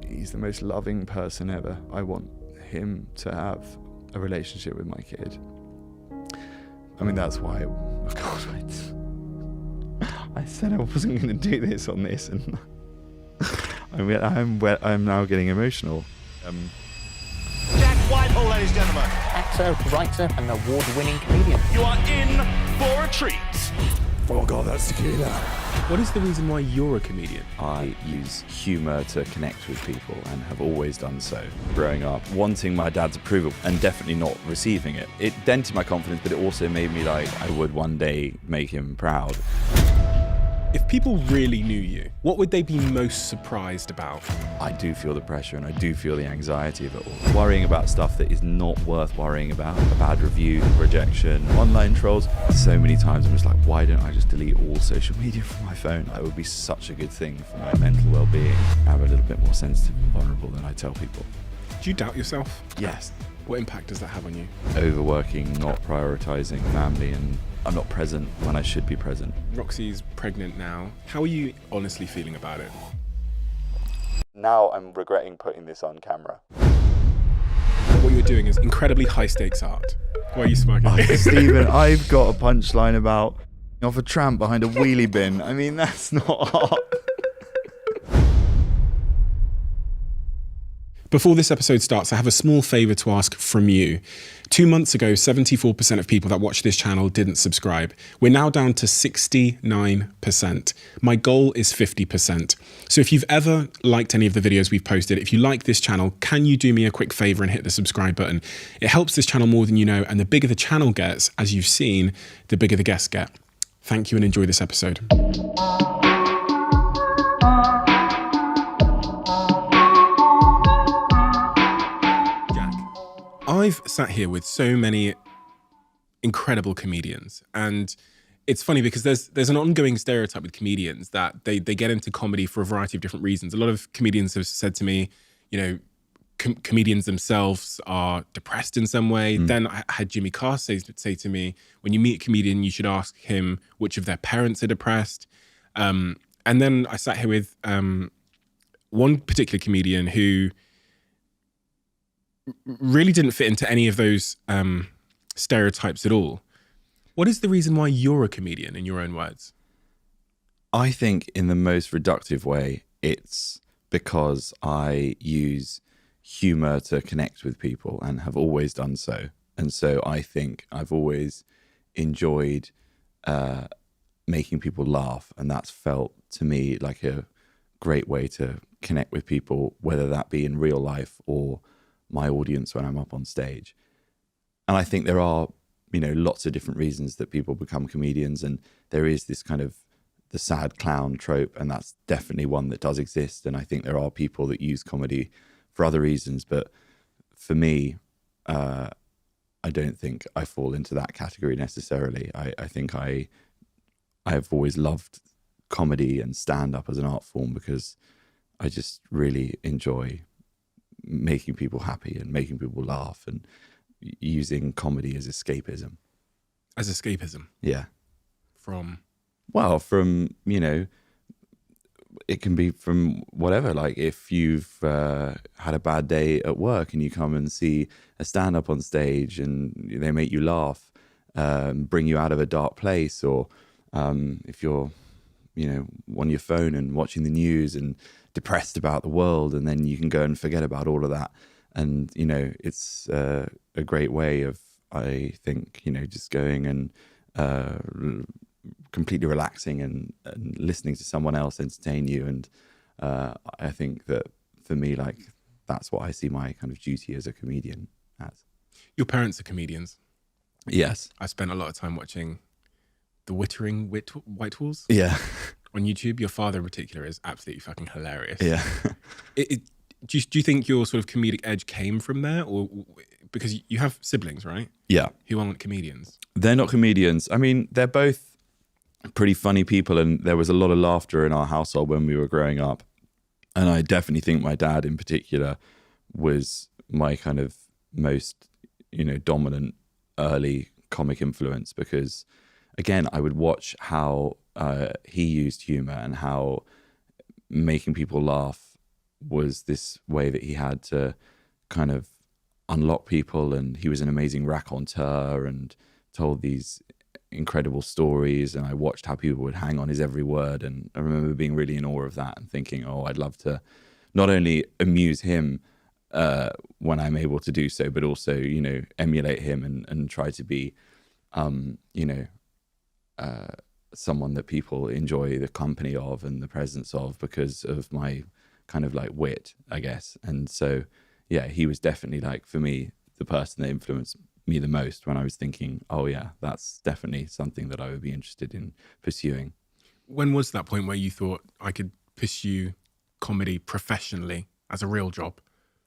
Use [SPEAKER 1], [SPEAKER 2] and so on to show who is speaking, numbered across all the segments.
[SPEAKER 1] he's the most loving person ever. I want him to have a relationship with my kid. I mean, that's why, of course, I said I wasn't going to do this on this, and I'm now getting emotional.
[SPEAKER 2] Jack Whitehall, ladies and gentlemen.
[SPEAKER 3] Actor, writer, and award-winning comedian.
[SPEAKER 2] You are in for a treat.
[SPEAKER 1] Oh God, that's tequila.
[SPEAKER 4] What is the reason why you're a comedian?
[SPEAKER 1] I use humour to connect with people and have always done so. Growing up, wanting my dad's approval and definitely not receiving it. It dented my confidence, but it also made me like I would one day make him proud.
[SPEAKER 4] If people really knew you, what would they be most surprised about?
[SPEAKER 1] I do feel the pressure and I do feel the anxiety of it all. Worrying about stuff that is not worth worrying about. A bad review, rejection, online trolls. So many times I'm just like, why don't I just delete all social media from my phone? That would be such a good thing for my mental well-being. I'm a little bit more sensitive and vulnerable than I tell people.
[SPEAKER 4] Do you doubt yourself?
[SPEAKER 1] Yes.
[SPEAKER 4] What impact does that have on you?
[SPEAKER 1] Overworking, not prioritising family, and I'm not present when I should be present.
[SPEAKER 4] Roxy's pregnant now. How are you honestly feeling about it?
[SPEAKER 1] Now I'm regretting putting this on camera.
[SPEAKER 4] What you're doing is incredibly high stakes art. Why are you smirking?
[SPEAKER 1] Stephen, I've got a punchline about off a tramp behind a wheelie bin. I mean, that's not art.
[SPEAKER 4] Before this episode starts, I have a small favour to ask from you. 2 months ago, 74% of people that watch this channel didn't subscribe. We're now down to 69%. My goal is 50%. So if you've ever liked any of the videos we've posted, if you like this channel, can you do me a quick favour and hit the subscribe button? It helps this channel more than you know, and the bigger the channel gets, as you've seen, the bigger the guests get. Thank you and enjoy this episode. I've sat here with so many incredible comedians, and it's funny because there's an ongoing stereotype with comedians that they get into comedy for a variety of different reasons. A lot of comedians have said to me, you know, comedians themselves are depressed in some way. Then I had Jimmy Carr say to me, when you meet a comedian, you should ask him which of their parents are depressed. And then I sat here with one particular comedian who really didn't fit into any of those stereotypes at all. What is the reason why you're a comedian, in your own words?
[SPEAKER 1] I think in the most reductive way, it's because I use humour to connect with people and have always done so. And so I think I've always enjoyed making people laugh. And that's felt to me like a great way to connect with people, whether that be in real life or my audience when I'm up on stage. And I think there are, you know, lots of different reasons that people become comedians, and there is this kind of the sad clown trope, and that's definitely one that does exist. And I think there are people that use comedy for other reasons, but for me, I don't think I fall into that category necessarily. I think I've always loved comedy and stand-up as an art form because I just really enjoy making people happy and making people laugh and using comedy as escapism.
[SPEAKER 4] As escapism?
[SPEAKER 1] Yeah.
[SPEAKER 4] From?
[SPEAKER 1] Well, from, you know, it can be from whatever. Like if you've had a bad day at work and you come and see a stand-up on stage and they make you laugh, bring you out of a dark place, or if you're, you know, on your phone and watching the news and depressed about the world, and then you can go and forget about all of that. And, you know, it's a great way of, I think, you know, just going and completely relaxing and listening to someone else entertain you. And I think that for me, like, that's what I see my kind of duty as a comedian as.
[SPEAKER 4] Your parents are comedians?
[SPEAKER 1] Yes.
[SPEAKER 4] I spent a lot of time watching the Whittering Whitehalls.
[SPEAKER 1] Yeah.
[SPEAKER 4] On YouTube. Your father in particular is absolutely fucking hilarious.
[SPEAKER 1] Yeah.
[SPEAKER 4] Do you think your sort of comedic edge came from there, or because you have siblings, right?
[SPEAKER 1] Yeah.
[SPEAKER 4] Who aren't comedians?
[SPEAKER 1] They're not comedians. I mean, they're both pretty funny people, and there was a lot of laughter in our household when we were growing up. And I definitely think my dad in particular was my kind of most, you know, dominant early comic influence, because again, I would watch how he used humor and how making people laugh was this way that he had to kind of unlock people, and he was an amazing raconteur and told these incredible stories, and I watched how people would hang on his every word, and I remember being really in awe of that and thinking, oh, I'd love to not only amuse him when I'm able to do so, but also, you know, emulate him and try to be you know, someone that people enjoy the company of and the presence of because of my kind of like wit, I guess. And so, yeah, he was definitely like, for me, the person that influenced me the most when I was thinking, oh yeah, that's definitely something that I would be interested in pursuing.
[SPEAKER 4] When was that point where you thought I could pursue comedy professionally as a real job?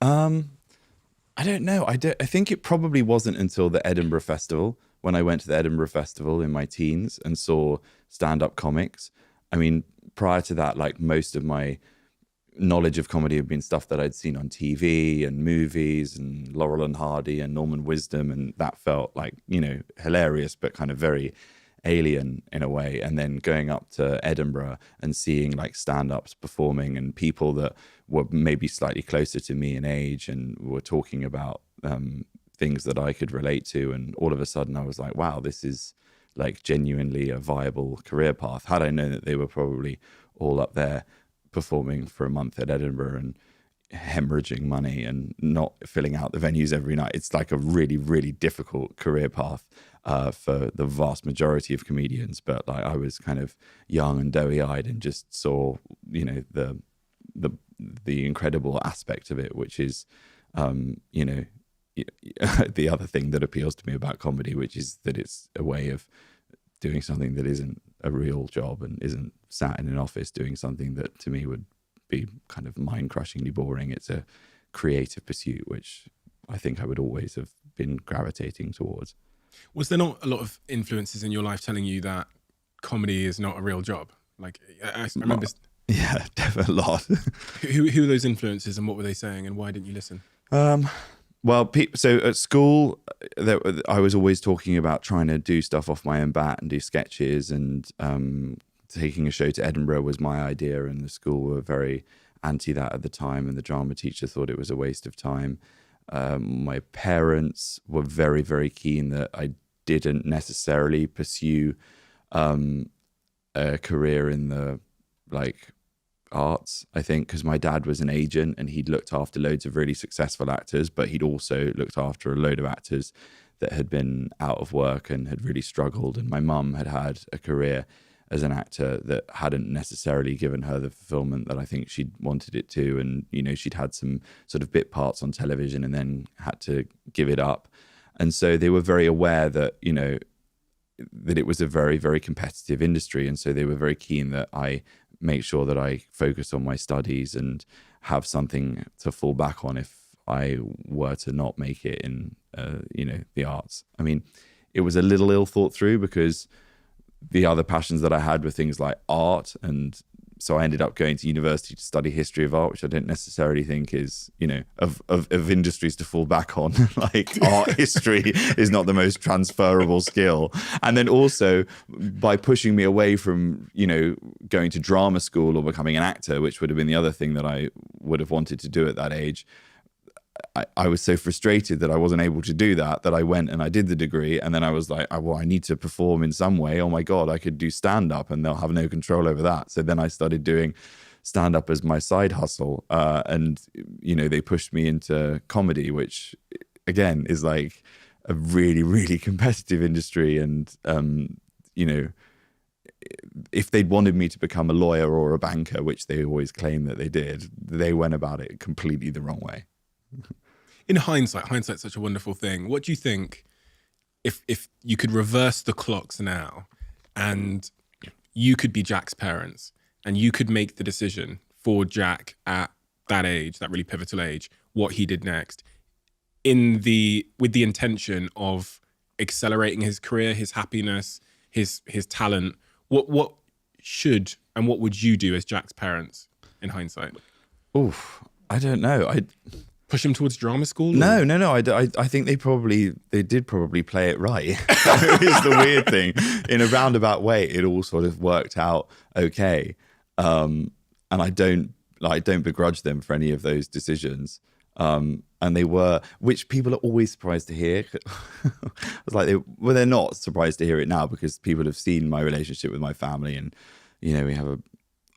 [SPEAKER 1] I don't know. I think it probably wasn't until the Edinburgh Festival, when I went to the Edinburgh Festival in my teens and saw stand-up comics. I mean, prior to that, like most of my knowledge of comedy had been stuff that I'd seen on TV and movies and Laurel and Hardy and Norman Wisdom, and that felt like, you know, hilarious but kind of very alien in a way. And then going up to Edinburgh and seeing like stand-ups performing and people that were maybe slightly closer to me in age and were talking about things that I could relate to, and all of a sudden I was like, wow, this is like genuinely a viable career path. Had I known that they were probably all up there performing for a month at Edinburgh and hemorrhaging money and not filling out the venues every night, it's like a really, really difficult career path for the vast majority of comedians. But like, I was kind of young and doughy-eyed and just saw, you know, the incredible aspect of it, which is, you know, the other thing that appeals to me about comedy, which is that it's a way of doing something that isn't a real job and isn't sat in an office doing something that to me would be kind of mind-crushingly boring. It's a creative pursuit, which I think I would always have been gravitating towards.
[SPEAKER 4] Was there not a lot of influences in your life telling you that comedy is not a real job? Like, I remember...
[SPEAKER 1] Yeah, definitely a lot.
[SPEAKER 4] Who are those influences and what were they saying and why didn't you listen?
[SPEAKER 1] Well, so at school, I was always talking about trying to do stuff off my own bat and do sketches, and taking a show to Edinburgh was my idea, and the school were very anti that at the time, and the drama teacher thought it was a waste of time. My parents were very, very keen that I didn't necessarily pursue a career in the like arts, I think, because my dad was an agent and he'd looked after loads of really successful actors, but he'd also looked after a load of actors that had been out of work and had really struggled. And my mum had had a career as an actor that hadn't necessarily given her the fulfillment that I think she'd wanted it to. And, you know, she'd had some sort of bit parts on television and then had to give it up. And so they were very aware that, you know, that it was a very, very competitive industry. And so they were very keen that I make sure that I focus on my studies and have something to fall back on if I were to not make it in, you know, the arts. I mean, it was a little ill thought through because the other passions that I had were things like art. And so I ended up going to university to study history of art, which I didn't necessarily think is, you know, of industries to fall back on. Like art history is not the most transferable skill. And then also by pushing me away from, you know, going to drama school or becoming an actor, which would have been the other thing that I would have wanted to do at that age, I was so frustrated that I wasn't able to do that I went and I did the degree. And then I was like, well, I need to perform in some way. Oh my God, I could do stand up and they'll have no control over that. So then I started doing stand up as my side hustle. And, you know, they pushed me into comedy, which again is like a really, really competitive industry. And, you know, if they'd wanted me to become a lawyer or a banker, which they always claim that they did, they went about it completely the wrong way.
[SPEAKER 4] In hindsight's such a wonderful thing. What do you think if you could reverse the clocks now and you could be Jack's parents and you could make the decision for Jack at that age, that really pivotal age, what he did next with the intention of accelerating his career, his happiness, his talent, what should and what would you do as Jack's parents in hindsight?
[SPEAKER 1] Oof, I don't know.
[SPEAKER 4] Push him towards drama school?
[SPEAKER 1] No. I think they did probably play it right. It's the weird thing. In a roundabout way, it all sort of worked out okay. And I don't I don't begrudge them for any of those decisions. And they were, which people are always surprised to hear. I was like, they're not surprised to hear it now because people have seen my relationship with my family, and we have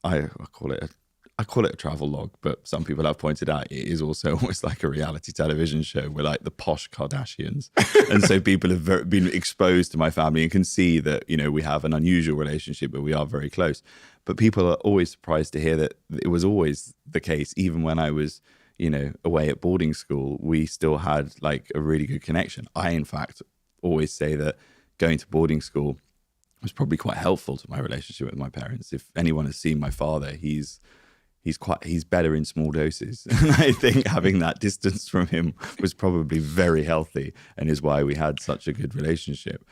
[SPEAKER 1] I call it a travel log, but some people have pointed out it is also almost like a reality television show. We're like the posh Kardashians. And so people have been exposed to my family and can see that, we have an unusual relationship, but we are very close. But people are always surprised to hear that it was always the case. Even when I was, away at boarding school, we still had like a really good connection. I, in fact, always say that going to boarding school was probably quite helpful to my relationship with my parents. If anyone has seen my father, he's better in small doses. And I think having that distance from him was probably very healthy and is why we had such a good relationship.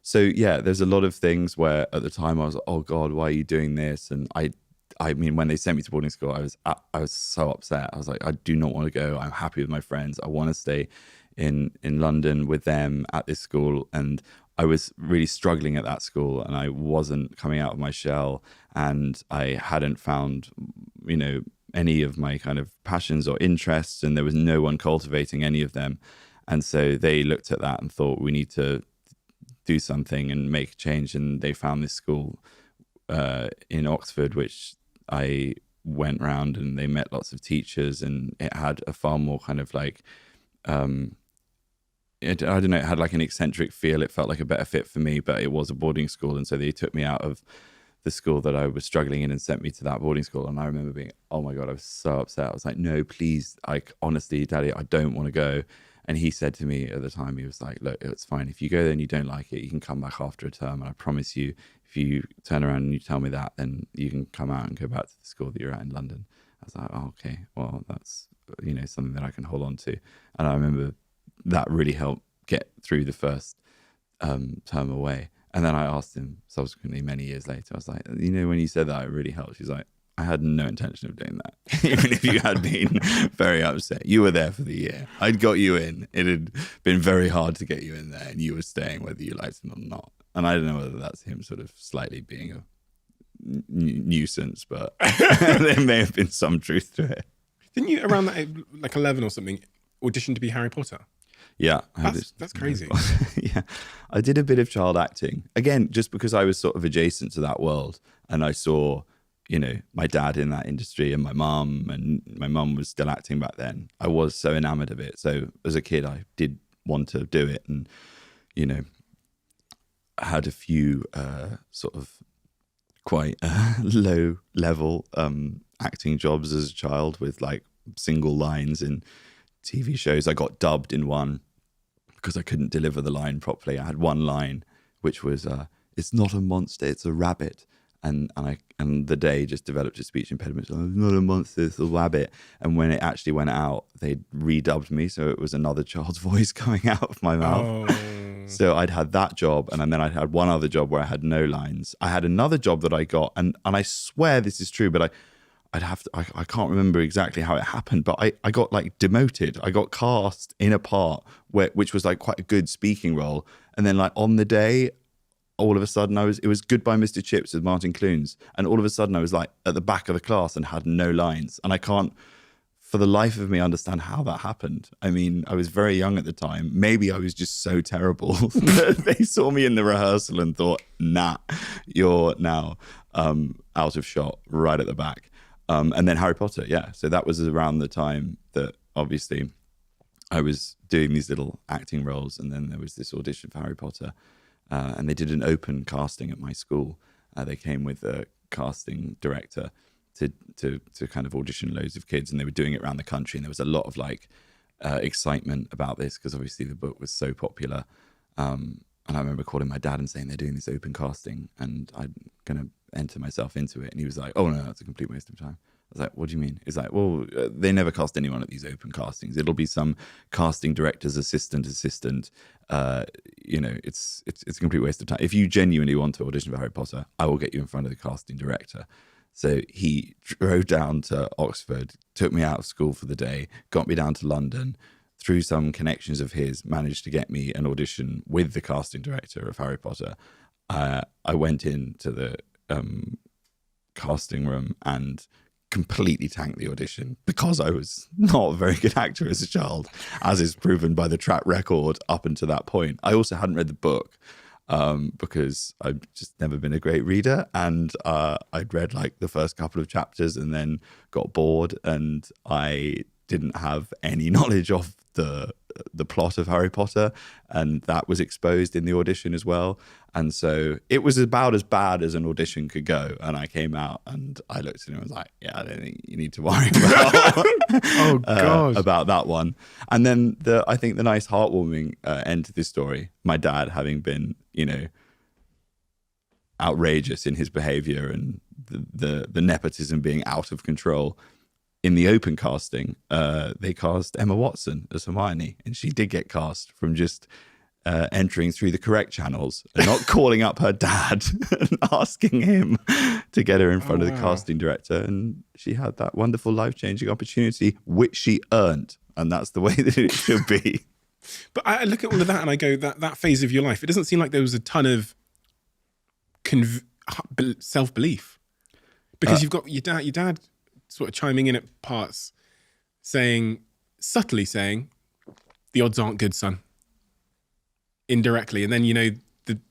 [SPEAKER 1] So yeah, there's a lot of things where at the time I was like, oh God, why are you doing this? And I mean, when they sent me to boarding school, I was so upset. I was like, I do not want to go. I'm happy with my friends. I want to stay in London with them at this school. And I was really struggling at that school, and I wasn't coming out of my shell, and I hadn't found, any of my kind of passions or interests, and there was no one cultivating any of them. And so they looked at that and thought, we need to do something and make a change. And they found this school in Oxford, which I went round, and they met lots of teachers, and it had a far more kind of like, I don't know, it had like an eccentric feel. It felt like a better fit for me, but it was a boarding school. And so they took me out of the school that I was struggling in and sent me to that boarding school. And I remember being, oh my God, I was so upset. I was like, no, please, honestly, Daddy, I don't want to go. And he said to me at the time, he was like, look, it's fine. If you go there and you don't like it, you can come back after a term. And I promise you, if you turn around and you tell me that, then you can come out and go back to the school that you're at in London. I was like, oh, okay, well, that's, something that I can hold on to. And I remember that really helped get through the first term away. And then I asked him subsequently, many years later, I was like, when you said that, it really helped. She's like, I had no intention of doing that. Even if you had been very upset, you were there for the year. I'd got you in. It had been very hard to get you in there, and you were staying whether you liked it or not. And I don't know whether that's him sort of slightly being a nuisance, but there may have been some truth to it.
[SPEAKER 4] Didn't you, around that, like 11 or something, audition to be Harry Potter?
[SPEAKER 1] Yeah.
[SPEAKER 4] That's crazy.
[SPEAKER 1] Yeah. I did a bit of child acting. Again, just because I was sort of adjacent to that world, and I saw, my dad in that industry, and my mum was still acting back then. I was so enamored of it. So as a kid, I did want to do it, and, I had a few sort of quite low level acting jobs as a child with like single lines in TV shows. I got dubbed in one because I couldn't deliver the line properly. I had one line, which was, it's not a monster, it's a rabbit. And the day just developed a speech impediment. So, it's not a monster, it's a rabbit. And when it actually went out, they redubbed me. So it was another child's voice coming out of my mouth. Oh. So I'd had that job. And then I'd had one other job where I had no lines. I had another job that I got. And I swear this is true, but I can't remember exactly how it happened, but I got like demoted. I got cast in a part which was like quite a good speaking role. And then like on the day, all of a sudden it was Goodbye Mr. Chips with Martin Clunes. And all of a sudden I was like at the back of the class and had no lines. And I can't for the life of me understand how that happened. I mean, I was very young at the time. Maybe I was just so terrible that they saw me in the rehearsal and thought, nah, you're now out of shot right at the back. And then Harry Potter, yeah. So that was around the time that obviously I was doing these little acting roles, and then there was this audition for Harry Potter, and they did an open casting at my school. They came with a casting director to kind of audition loads of kids, and they were doing it around the country. And there was a lot of like excitement about this because obviously the book was so popular. And I remember calling my dad and saying they're doing this open casting, and I'm gonna enter myself into it. And he was like, oh no, that's a complete waste of time. I was like, what do you mean? He's like, well, they never cast anyone at these open castings. It'll be some casting director's assistant. It's a complete waste of time. If you genuinely want to audition for Harry Potter, I will get you in front of the casting director. So he drove down to Oxford, took me out of school for the day, got me down to London, through some connections of his, managed to get me an audition with the casting director of Harry Potter. I went into the casting room and completely tanked the audition because I was not a very good actor as a child, as is proven by the track record up until that point. I also hadn't read the book because I've just never been a great reader, and I'd read like the first couple of chapters and then got bored, and I didn't have any knowledge of the plot of Harry Potter, and that was exposed in the audition as well. And so it was about as bad as an audition could go. And I came out and I looked at him and was like, yeah, I don't think you need to worry about that one. And then I think the nice heartwarming end to this story, my dad having been, you know, outrageous in his behavior and the nepotism being out of control. In the open casting, they cast Emma Watson as Hermione, and she did get cast from just entering through the correct channels and not calling up her dad and asking him to get her in front of the casting director. And she had that wonderful life-changing opportunity, which she earned, and that's the way that it should be.
[SPEAKER 4] But I look at all of that and I go, that phase of your life, it doesn't seem like there was a ton of self-belief, because you've got your dad sort of chiming in at parts, subtly saying, the odds aren't good, son. Indirectly. And then, you know,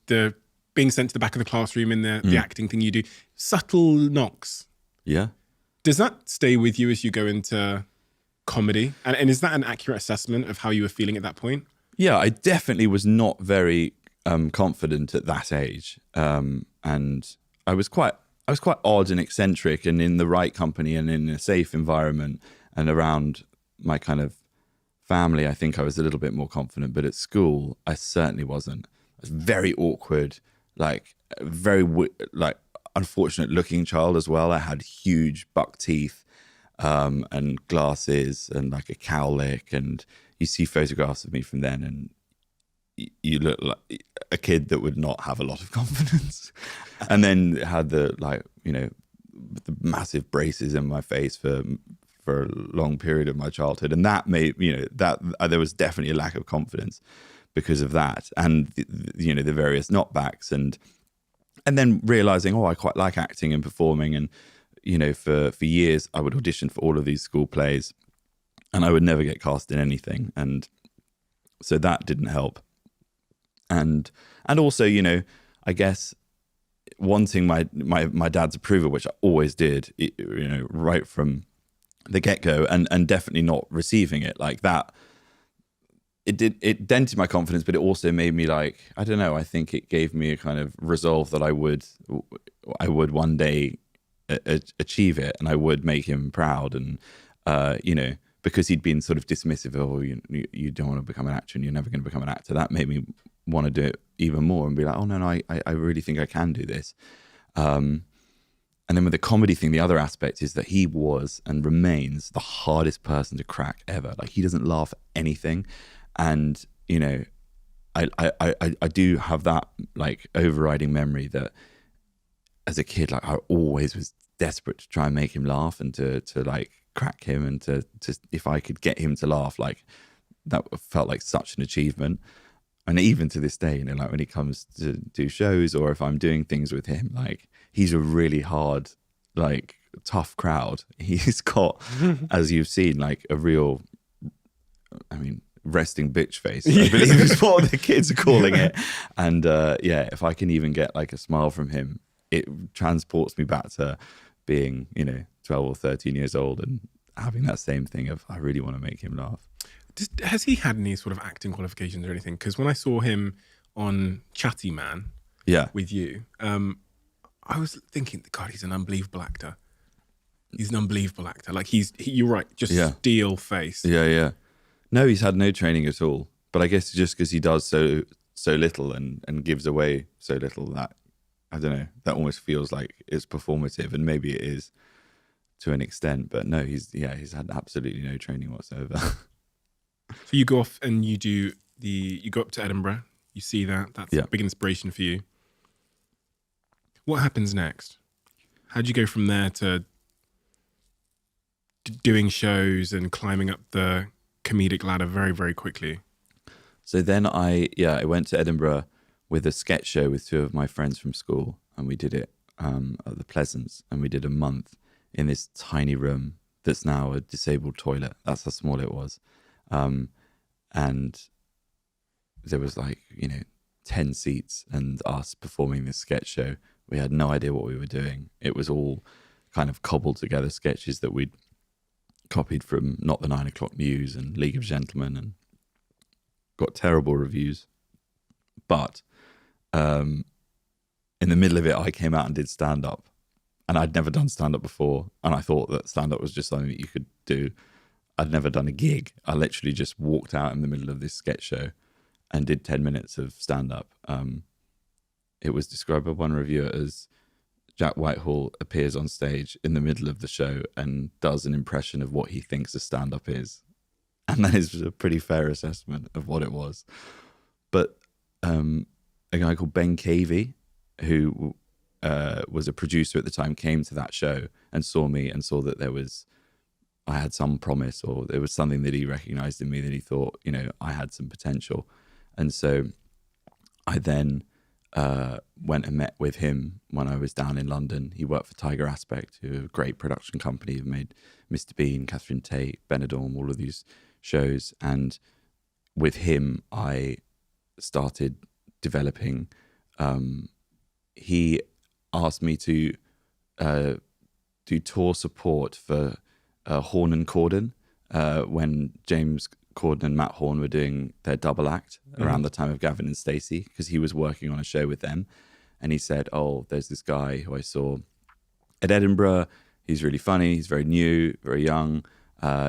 [SPEAKER 4] the being sent to the back of the classroom in the acting thing you do, subtle knocks.
[SPEAKER 1] Yeah.
[SPEAKER 4] Does that stay with you as you go into comedy? And is that an accurate assessment of how you were feeling at that point?
[SPEAKER 1] Yeah, I definitely was not very confident at that age. And I was quite odd and eccentric, and in the right company and in a safe environment and around my kind of family, I think I was a little bit more confident. But at school, I certainly wasn't. I was very awkward, like very unfortunate looking child as well. I had huge buck teeth and glasses and like a cowlick, and you see photographs of me from then and you look like a kid that would not have a lot of confidence. And then had the, like, you know, the massive braces in my face for a long period of my childhood. And that made, you know, that there was definitely a lack of confidence because of that. And, you know, the various knockbacks and then realizing, oh, I quite like acting and performing. And, you know, for years I would audition for all of these school plays and I would never get cast in anything. And so that didn't help. And also, you know, I guess wanting my dad's approval, which I always did, you know, right from the get-go, and definitely not receiving it like that, it dented my confidence, but it also made me, like, I don't know, I think it gave me a kind of resolve that I would one day achieve it, and I would make him proud. And you know, because he'd been sort of dismissive, oh, you don't want to become an actor and you're never going to become an actor, that made me want to do it even more and be like, oh no, I really think I can do this. And then with the comedy thing, the other aspect is that he was and remains the hardest person to crack ever. Like, he doesn't laugh at anything. And, you know, I do have that, like, overriding memory that as a kid, like, I always was desperate to try and make him laugh and to like crack him, and to if I could get him to laugh, like, that felt like such an achievement. And even to this day, you know, like when he comes to do shows or if I'm doing things with him, like, he's a really hard, like, tough crowd. He's got, as you've seen, like a real, I mean, resting bitch face, I believe is what the kids are calling it. And yeah, if I can even get like a smile from him, it transports me back to being, you know, 12 or 13 years old and having that same thing of, I really want to make him laugh.
[SPEAKER 4] Has he had any sort of acting qualifications or anything? Because when I saw him on Chatty Man, with you, I was thinking, God, he's an unbelievable actor. He's an unbelievable actor. Like, you're right, just steel face.
[SPEAKER 1] Yeah. No, he's had no training at all. But I guess just because he does so little and gives away so little, that, I don't know, that almost feels like it's performative, and maybe it is to an extent. But no, he's had absolutely no training whatsoever.
[SPEAKER 4] So you go off and you go up to Edinburgh, you see that's a big inspiration for you. What happens next? How do you go from there to doing shows and climbing up the comedic ladder very, very quickly?
[SPEAKER 1] So then I went to Edinburgh with a sketch show with two of my friends from school, and we did it at the Pleasance, and we did a month in this tiny room that's now a disabled toilet. That's how small it was. And there was like, 10 seats and us performing this sketch show. We had no idea what we were doing. It was all kind of cobbled together sketches that we'd copied from Not the 9 O'Clock News and League of Gentlemen, and got terrible reviews. But in the middle of it, I came out and did stand-up. And I'd never done stand-up before. And I thought that stand-up was just something that you could do. I'd never done a gig. I literally just walked out in the middle of this sketch show and did 10 minutes of stand-up. It was described by one reviewer as Jack Whitehall appears on stage in the middle of the show and does an impression of what he thinks a stand-up is. And that is a pretty fair assessment of what it was. But a guy called Ben Cavey, who was a producer at the time, came to that show and saw me and saw that I had some promise, or there was something that he recognized in me that he thought, I had some potential. And so I then went and met with him when I was down in London. He worked for Tiger Aspect, who are a great production company, who made Mr. Bean, Catherine Tate, Benidorm, all of these shows. And with him, I started developing. He asked me to do tour support for Horn and Corden when James Corden and Matt Horn were doing their double act around the time of Gavin and Stacey, because he was working on a show with them. And he said, there's this guy who I saw at Edinburgh. He's really funny. He's very new, very young.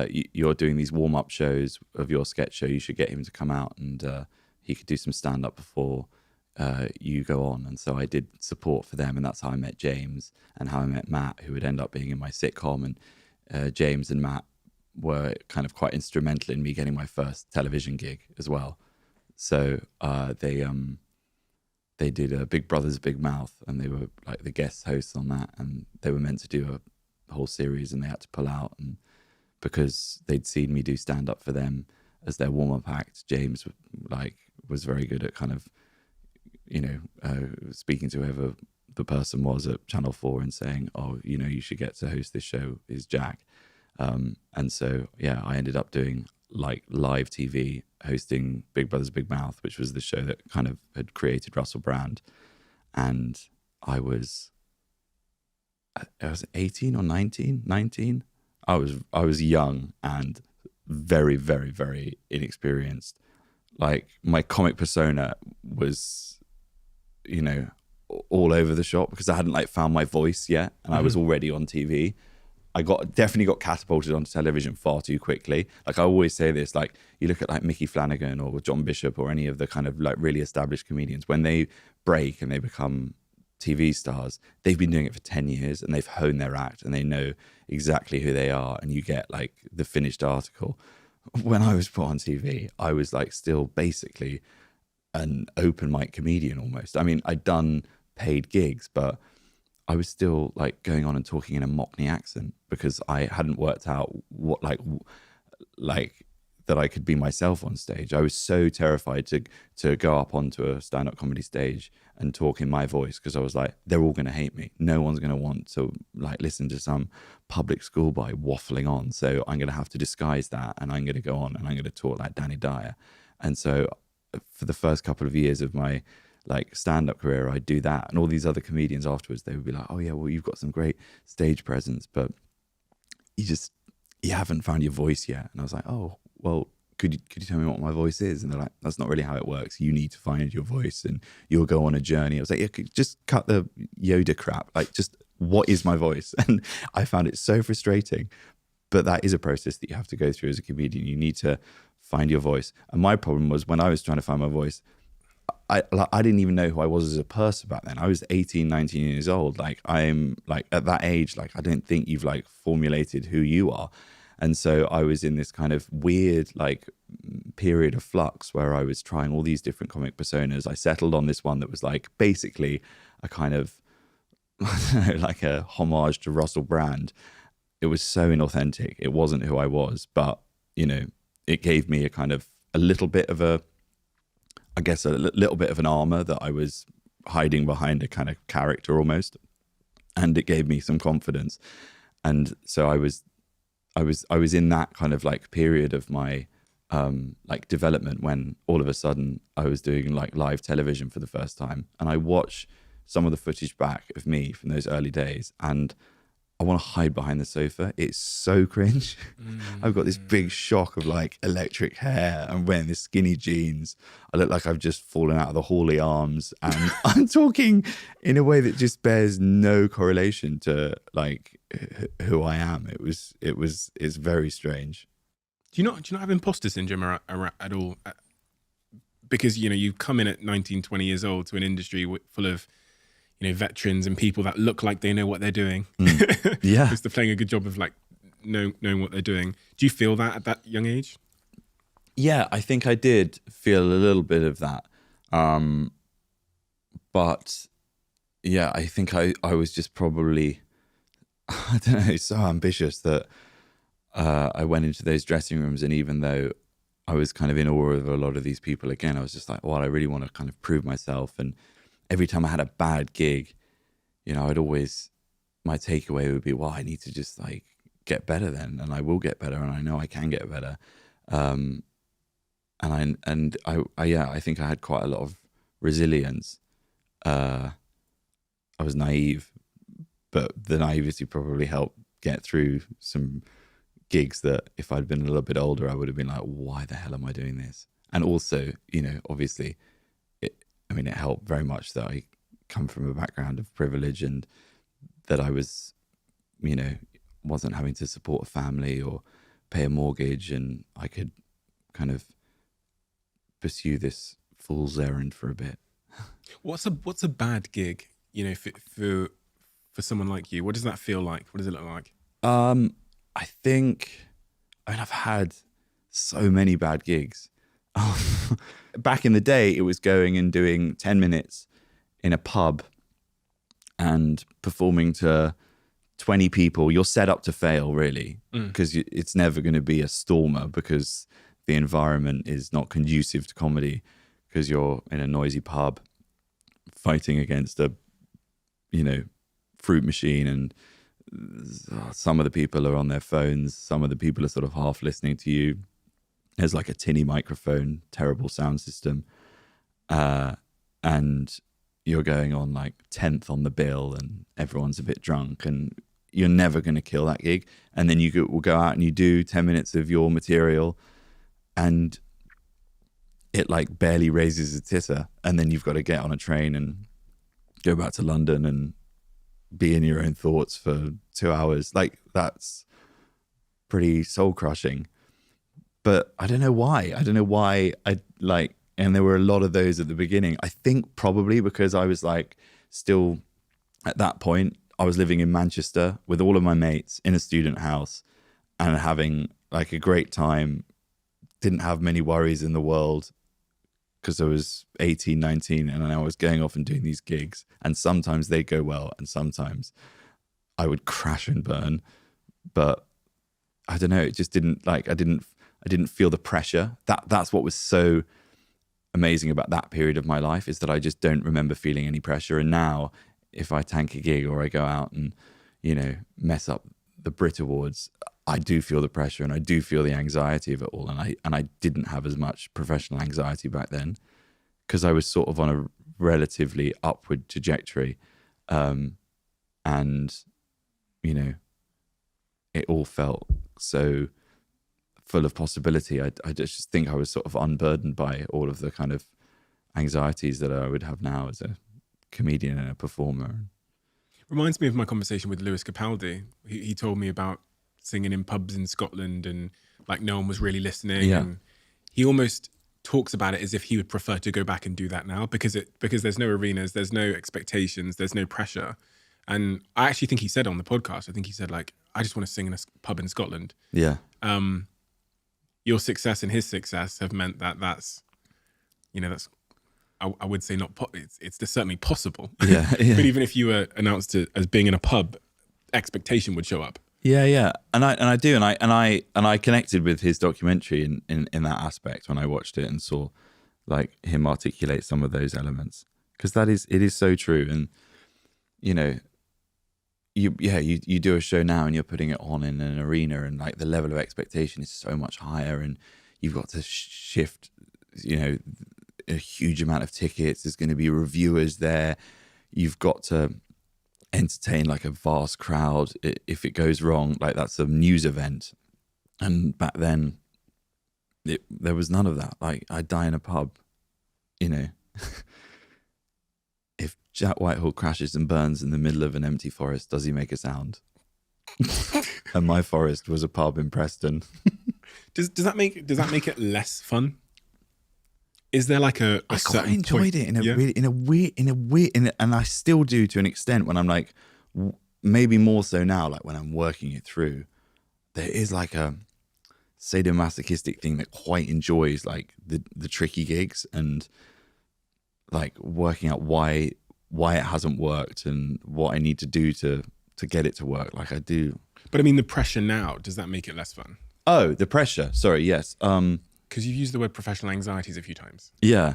[SPEAKER 1] You're doing these warm-up shows of your sketch show. You should get him to come out, and he could do some stand-up before you go on. And so I did support for them, and that's how I met James and how I met Matt, who would end up being in my sitcom. And James and Matt were kind of quite instrumental in me getting my first television gig as well. So they did a Big Brother's Big Mouth, and they were like the guest hosts on that, and they were meant to do a whole series, and they had to pull out. And because they'd seen me do stand up for them as their warm-up act, James was very good at kind of speaking to whoever the person was at Channel 4 and saying, you should get to host this show, is Jack. And so, I ended up doing like live TV, hosting Big Brother's Big Mouth, which was the show that kind of had created Russell Brand. And I was 18 or 19. I was young and very, very, very inexperienced. Like, my comic persona was, all over the shop, because I hadn't found my voice yet, and I was already on TV. I definitely got catapulted onto television far too quickly. Like, I always say this, you look at Mickey Flanagan or John Bishop or any of the kind of really established comedians, when they break and they become TV stars, they've been doing it for 10 years and they've honed their act and they know exactly who they are, and you get the finished article. When I was put on TV, I was still basically an open mic comedian almost. I mean, I'd done paid gigs, but I was still going on and talking in a Mockney accent because I hadn't worked out what that I could be myself on stage. I was so terrified to go up onto a stand-up comedy stage and talk in my voice, because I was like, they're all going to hate me. No one's going to want to listen to some public school boy waffling on. So I'm going to have to disguise that, and I'm going to go on and I'm going to talk like Danny Dyer. And so for the first couple of years of my stand-up career, I'd do that, and all these other comedians afterwards, they would be like, oh yeah, well, you've got some great stage presence, but you haven't found your voice yet. And I was like, oh, well, could you tell me what my voice is? And they're like, that's not really how it works. You need to find your voice and you'll go on a journey. I was like, yeah, just cut the Yoda crap. Just what is my voice? And I found it so frustrating, but that is a process that you have to go through as a comedian. You need to find your voice. And my problem was, when I was trying to find my voice, I didn't even know who I was as a person back then. I was 18, 19 years old. I'm at that age, I don't think you've formulated who you are. And so I was in this kind of weird period of flux where I was trying all these different comic personas. I settled on this one that was basically a kind of, I don't know, a homage to Russell Brand. It was so inauthentic. It wasn't who I was, but it gave me a little bit of a little bit of an armor that I was hiding behind, a kind of character almost. And it gave me some confidence. And so I was in that kind of like period of my like development when all of a sudden I was doing like live television for the first time, and I watch some of the footage back of me from those early days, and I want to hide behind the sofa. It's so cringe. I've got this big shock of like electric hair and wearing this skinny jeans. I look like I've just fallen out of the Hawley Arms, and I'm talking in a way that just bears no correlation to like who I am. It's very strange.
[SPEAKER 4] Do you not have imposter syndrome at all? Because, you know, you come in at 19, 20 years old to an industry full of, you know, veterans and people that look like they know what they're doing.
[SPEAKER 1] Yeah.
[SPEAKER 4] Because they're playing a good job of like knowing what they're doing. Do you feel that at that young age?
[SPEAKER 1] Yeah, I think I did feel a little bit of that. But yeah, I think I was just probably, I don't know, so ambitious that I went into those dressing rooms, and even though I was kind of in awe of a lot of these people, again, I was just like, well, I really want to kind of prove myself. And every time I had a bad gig, you know, my takeaway would be, well, I need to just like get better then, and I will get better, and I know I can get better. I think I had quite a lot of resilience. I was naive, but the naivety probably helped get through some gigs that if I'd been a little bit older, I would have been like, why the hell am I doing this? And also, you know, obviously it helped very much that I come from a background of privilege, and that I was, you know, wasn't having to support a family or pay a mortgage, and I could kind of pursue this fool's errand for a bit.
[SPEAKER 4] What's a bad gig, you know, for someone like you? What does that feel like? What does it look like?
[SPEAKER 1] I think, I've had so many bad gigs. Back in the day, it was going and doing 10 minutes in a pub and performing to 20 people. You're set up to fail, really, because it's never going to be a stormer, because the environment is not conducive to comedy, because you're in a noisy pub fighting against a, you know, fruit machine, and some of the people are on their phones, some of the people are sort of half listening to you. There's like a tinny microphone, terrible sound system, and you're going on like 10th on the bill, and everyone's a bit drunk, and you're never going to kill that gig. And then you will go out and you do 10 minutes of your material, and it like barely raises a titter, and then you've got to get on a train and go back to London and be in your own thoughts for 2 hours. Like, that's pretty soul crushing. But I don't know why I like, and there were a lot of those at the beginning. I think probably because I was like, still at that point, I was living in Manchester with all of my mates in a student house and having like a great time. Didn't have many worries in the world because I was 18, 19, and I was going off and doing these gigs, and sometimes they'd go well and sometimes I would crash and burn. But I don't know, it just didn't, like, I didn't feel the pressure. That's what was so amazing about that period of my life, is that I just don't remember feeling any pressure. And now if I tank a gig or I go out and, you know, mess up the Brit Awards, I do feel the pressure and I do feel the anxiety of it all. And I didn't have as much professional anxiety back then because I was sort of on a relatively upward trajectory. And, you know, it all felt so full of possibility. I just think I was sort of unburdened by all of the kind of anxieties that I would have now as a comedian and a performer.
[SPEAKER 4] Reminds me of my conversation with Lewis Capaldi. He told me about singing in pubs in Scotland and like no one was really listening.
[SPEAKER 1] Yeah.
[SPEAKER 4] And he almost talks about it as if he would prefer to go back and do that now because there's no arenas, there's no expectations, there's no pressure. And I actually think he said on the podcast, I think he said like, I just want to sing in a pub in Scotland.
[SPEAKER 1] Yeah.
[SPEAKER 4] Your success and his success have meant that's, you know, that's, I would say not, it's certainly possible.
[SPEAKER 1] Yeah, yeah.
[SPEAKER 4] But even if you were announced as being in a pub, expectation would show up.
[SPEAKER 1] Yeah. And I do. And I connected with his documentary in that aspect when I watched it and saw like him articulate some of those elements, because it is so true. And, you know, you do a show now and you're putting it on in an arena, and like the level of expectation is so much higher, and you've got to shift, you know, a huge amount of tickets. There's going to be reviewers there. You've got to entertain like a vast crowd. If it goes wrong, like that's a news event. And back then, there was none of that. Like I'd die in a pub, you know. If Jack Whitehall crashes and burns in the middle of an empty forest, does he make a sound? And my forest was a pub in Preston.
[SPEAKER 4] Does that make it less fun? Is there like a
[SPEAKER 1] I
[SPEAKER 4] certain
[SPEAKER 1] quite enjoyed
[SPEAKER 4] point?
[SPEAKER 1] it in a
[SPEAKER 4] Yeah?
[SPEAKER 1] really, in a weird, and I still do to an extent when I'm like, maybe more so now, like when I'm working it through, there is like a sadomasochistic thing that quite enjoys like the tricky gigs and like working out why it hasn't worked and what I need to do to get it to work. Like I do.
[SPEAKER 4] But I mean, the pressure now, does that make it less fun?
[SPEAKER 1] Oh, the pressure. Sorry. Yes.
[SPEAKER 4] Because you've used the word professional anxieties a few times.
[SPEAKER 1] Yeah.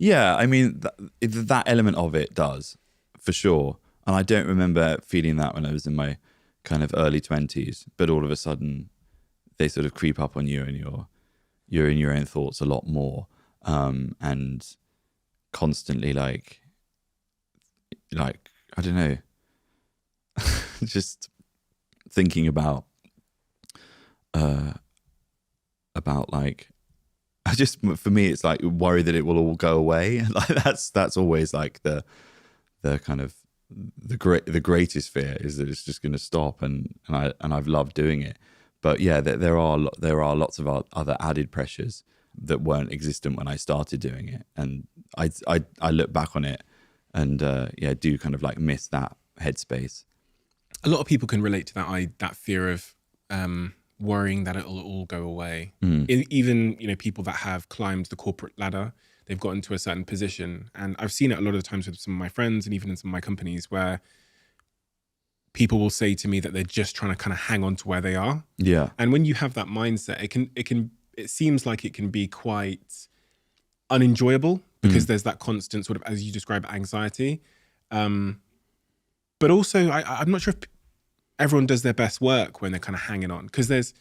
[SPEAKER 1] I mean, that element of it does, for sure. And I don't remember feeling that when I was in my kind of early 20s. But all of a sudden, they sort of creep up on you, and you're in your own thoughts a lot more, and constantly like I don't know, just thinking about like. I just, for me, it's like worry that it will all go away. Like that's always like the kind of the greatest fear is that it's just going to stop, and I've loved doing it. But yeah, there are lots of other added pressures that weren't existent when I started doing it, and I look back on it and do kind of like miss that headspace.
[SPEAKER 4] A lot of people can relate to that fear of worrying that it'll all go away. Even, you know, people that have climbed the corporate ladder, they've gotten to a certain position. And I've seen it a lot of the times with some of my friends and even in some of my companies where people will say to me that they're just trying to kind of hang on to where they are.
[SPEAKER 1] Yeah.
[SPEAKER 4] And when you have that mindset, it seems like it can be quite unenjoyable because there's that constant sort of, as you describe, anxiety. But also, I'm not sure if everyone does their best work when they're kind of hanging on, because there's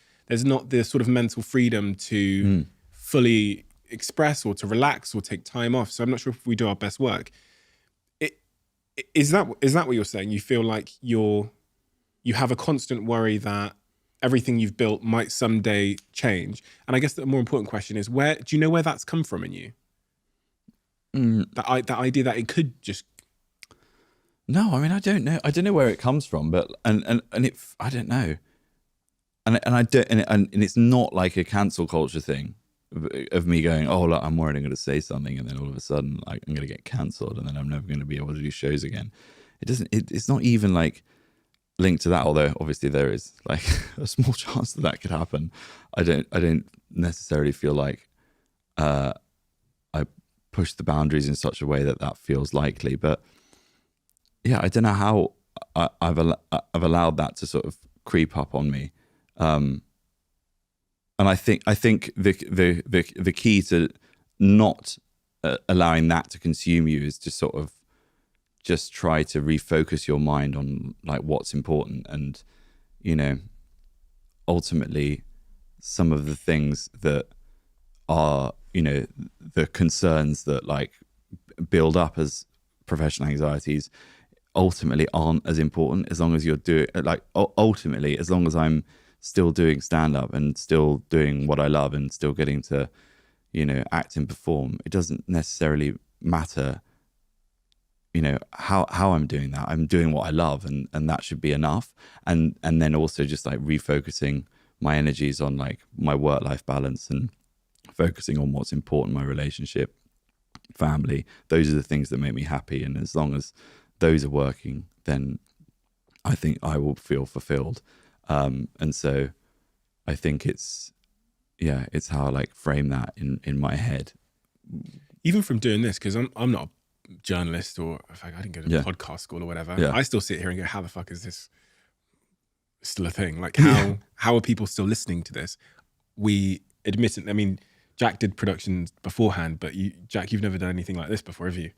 [SPEAKER 4] not the sort of mental freedom to fully express or to relax or take time off. So I'm not sure if we do our best work. Is that what you're saying? You feel like you have a constant worry that everything you've built might someday change? And I guess the more important question is, do you know where that's come from in you? That idea that it could just.
[SPEAKER 1] No, I mean, I don't know. I don't know where it comes from, but and I don't know. And I don't, and it's not like a cancel culture thing of me going, oh, look, I'm worried I'm going to say something, and then all of a sudden, like, I'm going to get cancelled, and then I'm never going to be able to do shows again. It doesn't. It's not even like linked to that. Although obviously there is like a small chance that could happen. I don't necessarily feel like I push the boundaries in such a way that feels likely, but. Yeah, I don't know how I've allowed that to sort of creep up on me, and I think the key to not allowing that to consume you is to sort of just try to refocus your mind on like what's important, and you know, ultimately, some of the things that are, you know, the concerns that like build up as professional anxieties ultimately aren't as important, as long as you're doing, like, ultimately, as long as I'm still doing stand-up and still doing what I love and still getting to, you know, act and perform, it doesn't necessarily matter, you know, how I'm doing that. I'm doing what I love, and that should be enough. And then also just like refocusing my energies on like my work-life balance and focusing on what's important, my relationship, family. Those are the things that make me happy, and as long as those are working, then I think I will feel fulfilled. And so I think it's how I like frame that in my head.
[SPEAKER 4] Even from doing this, because I'm not a journalist, or in fact, I didn't go to podcast school or whatever.
[SPEAKER 1] Yeah.
[SPEAKER 4] I still sit here and go, how the fuck is this still a thing? Like how are people still listening to this? We admit it. I mean, Jack did productions beforehand, but Jack, you've never done anything like this before, have you?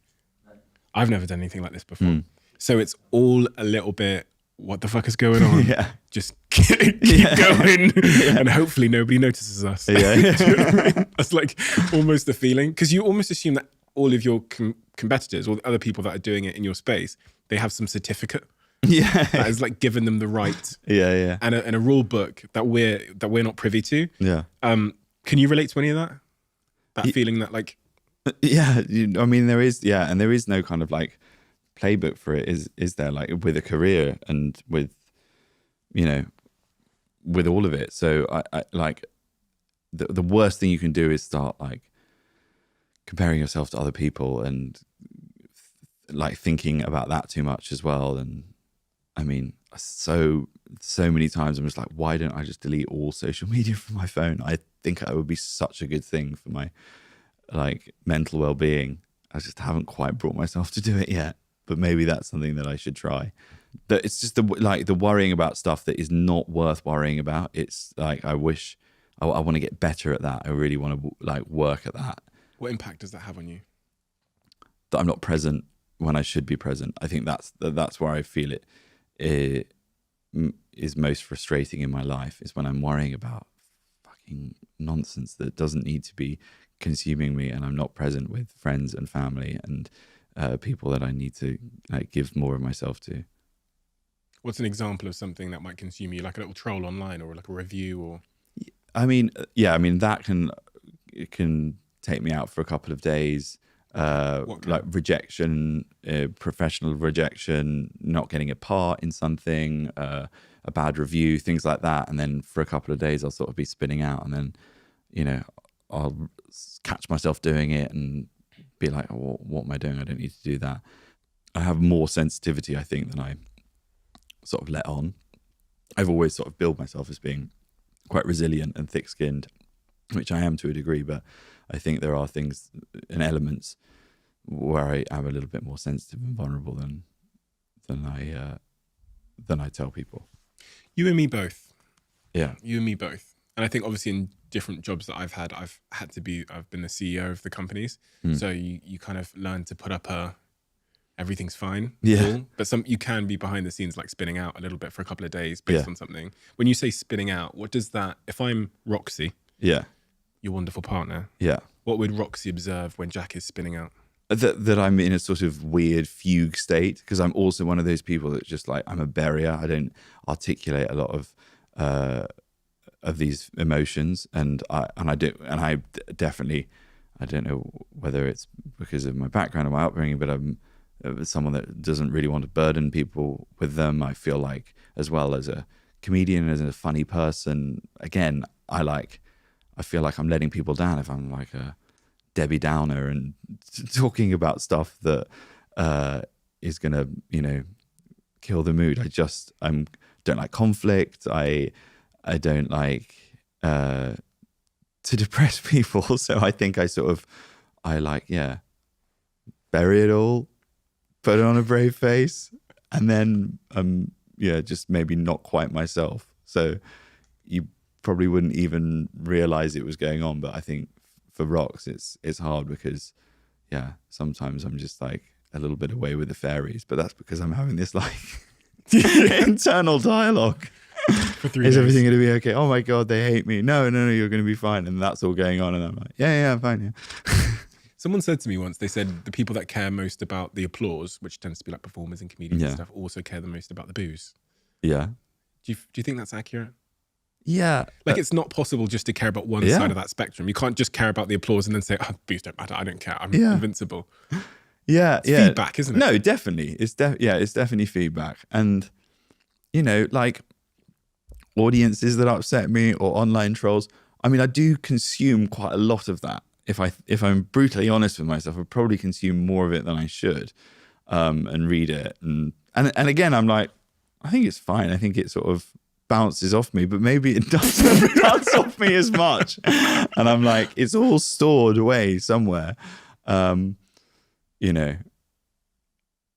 [SPEAKER 4] I've never done anything like this before. So it's all a little bit what the fuck is going on?
[SPEAKER 1] Yeah.
[SPEAKER 4] Just keep going, and hopefully nobody notices us.
[SPEAKER 1] Yeah.
[SPEAKER 4] Do you know what I mean? That's like almost the feeling, because you almost assume that all of your competitors or the other people that are doing it in your space, they have some certificate
[SPEAKER 1] Yeah.
[SPEAKER 4] that is like given them the right
[SPEAKER 1] Yeah.
[SPEAKER 4] and a rule book that we're not privy to.
[SPEAKER 1] Yeah.
[SPEAKER 4] Can you relate to any of that? That feeling that like,
[SPEAKER 1] Yeah. I mean, there is, and there is no kind of like playbook for it, is there, like with a career and with, with all of it. So I like the worst thing you can do is start like comparing yourself to other people and like thinking about that too much as well. And I mean, so many times I'm just like, why don't I just delete all social media from my phone? I think that would be such a good thing for my like mental well-being. I just haven't quite brought myself to do it yet, but maybe that's something that I should try. But it's just the worrying about stuff that is not worth worrying about. It's like, I wish I want to get better at that. I really want to like work at that.
[SPEAKER 4] what impact does that have on you?
[SPEAKER 1] That I'm not present when I should be present. I think that's where I feel it is most frustrating in my life, is when I'm worrying about fucking nonsense that doesn't need to be consuming me, and I'm not present with friends and family and people that I need to like give more of myself to.
[SPEAKER 4] What's an example of something that might consume you, like a little troll online or like a review or?
[SPEAKER 1] I mean, that can take me out for a couple of days. Like rejection, professional rejection, not getting a part in something, a bad review, things like that. And then for a couple of days, I'll sort of be spinning out, and then, I'll catch myself doing it and be like, oh, what am I doing? I don't need to do that. I have more sensitivity, I think, than I sort of let on. I've always sort of billed myself as being quite resilient and thick-skinned, which I am to a degree, but I think there are things and elements where I am a little bit more sensitive and vulnerable than I tell people.
[SPEAKER 4] You and me both.
[SPEAKER 1] Yeah.
[SPEAKER 4] You and me both. And I think obviously in different jobs that I've had, I've been the CEO of the companies. So you kind of learn to put up everything's fine.
[SPEAKER 1] Yeah.
[SPEAKER 4] Cool. But you can be behind the scenes, like spinning out a little bit for a couple of days based on something. When you say spinning out, what does that, if I'm Roxy,
[SPEAKER 1] Yeah.
[SPEAKER 4] your wonderful partner,
[SPEAKER 1] Yeah.
[SPEAKER 4] what would Roxy observe when Jack is spinning out?
[SPEAKER 1] That I'm in a sort of weird fugue state, because I'm also one of those people that just like, I'm a barrier. I don't articulate a lot of these emotions, and I definitely, I don't know whether it's because of my background or my upbringing, but I'm someone that doesn't really want to burden people with them. I feel like, as well as a comedian, as a funny person, again, I feel like I'm letting people down if I'm like a Debbie Downer and talking about stuff that is gonna, kill the mood. I don't like conflict. I don't like to depress people. So I think bury it all, put it on a brave face, and then just maybe not quite myself. So you probably wouldn't even realize it was going on. But I think for Rox, it's hard because sometimes I'm just like a little bit away with the fairies, but that's because I'm having this like internal dialogue.
[SPEAKER 4] For 3
[SPEAKER 1] Is
[SPEAKER 4] days.
[SPEAKER 1] everything going to be okay? Oh my God, they hate me. No, you're going to be fine. And that's all going on. And I'm like, yeah, I'm fine. Yeah.
[SPEAKER 4] Someone said to me once, they said the people that care most about the applause, which tends to be like performers and comedians and stuff, also care the most about the booze.
[SPEAKER 1] Yeah.
[SPEAKER 4] Do you think that's accurate?
[SPEAKER 1] Yeah.
[SPEAKER 4] Like, it's not possible just to care about one side of that spectrum. You can't just care about the applause and then say, oh, booze don't matter. I don't care. I'm invincible.
[SPEAKER 1] Yeah.
[SPEAKER 4] It's feedback, isn't it?
[SPEAKER 1] No, definitely. It's definitely feedback. And, like audiences that upset me or online trolls, I mean, I do consume quite a lot of that. If I'm brutally honest with myself, I probably consume more of it than I should, and read it. And again, I'm like, I think it's fine. I think it sort of bounces off me, but maybe it doesn't bounce off me as much. And I'm like, it's all stored away somewhere.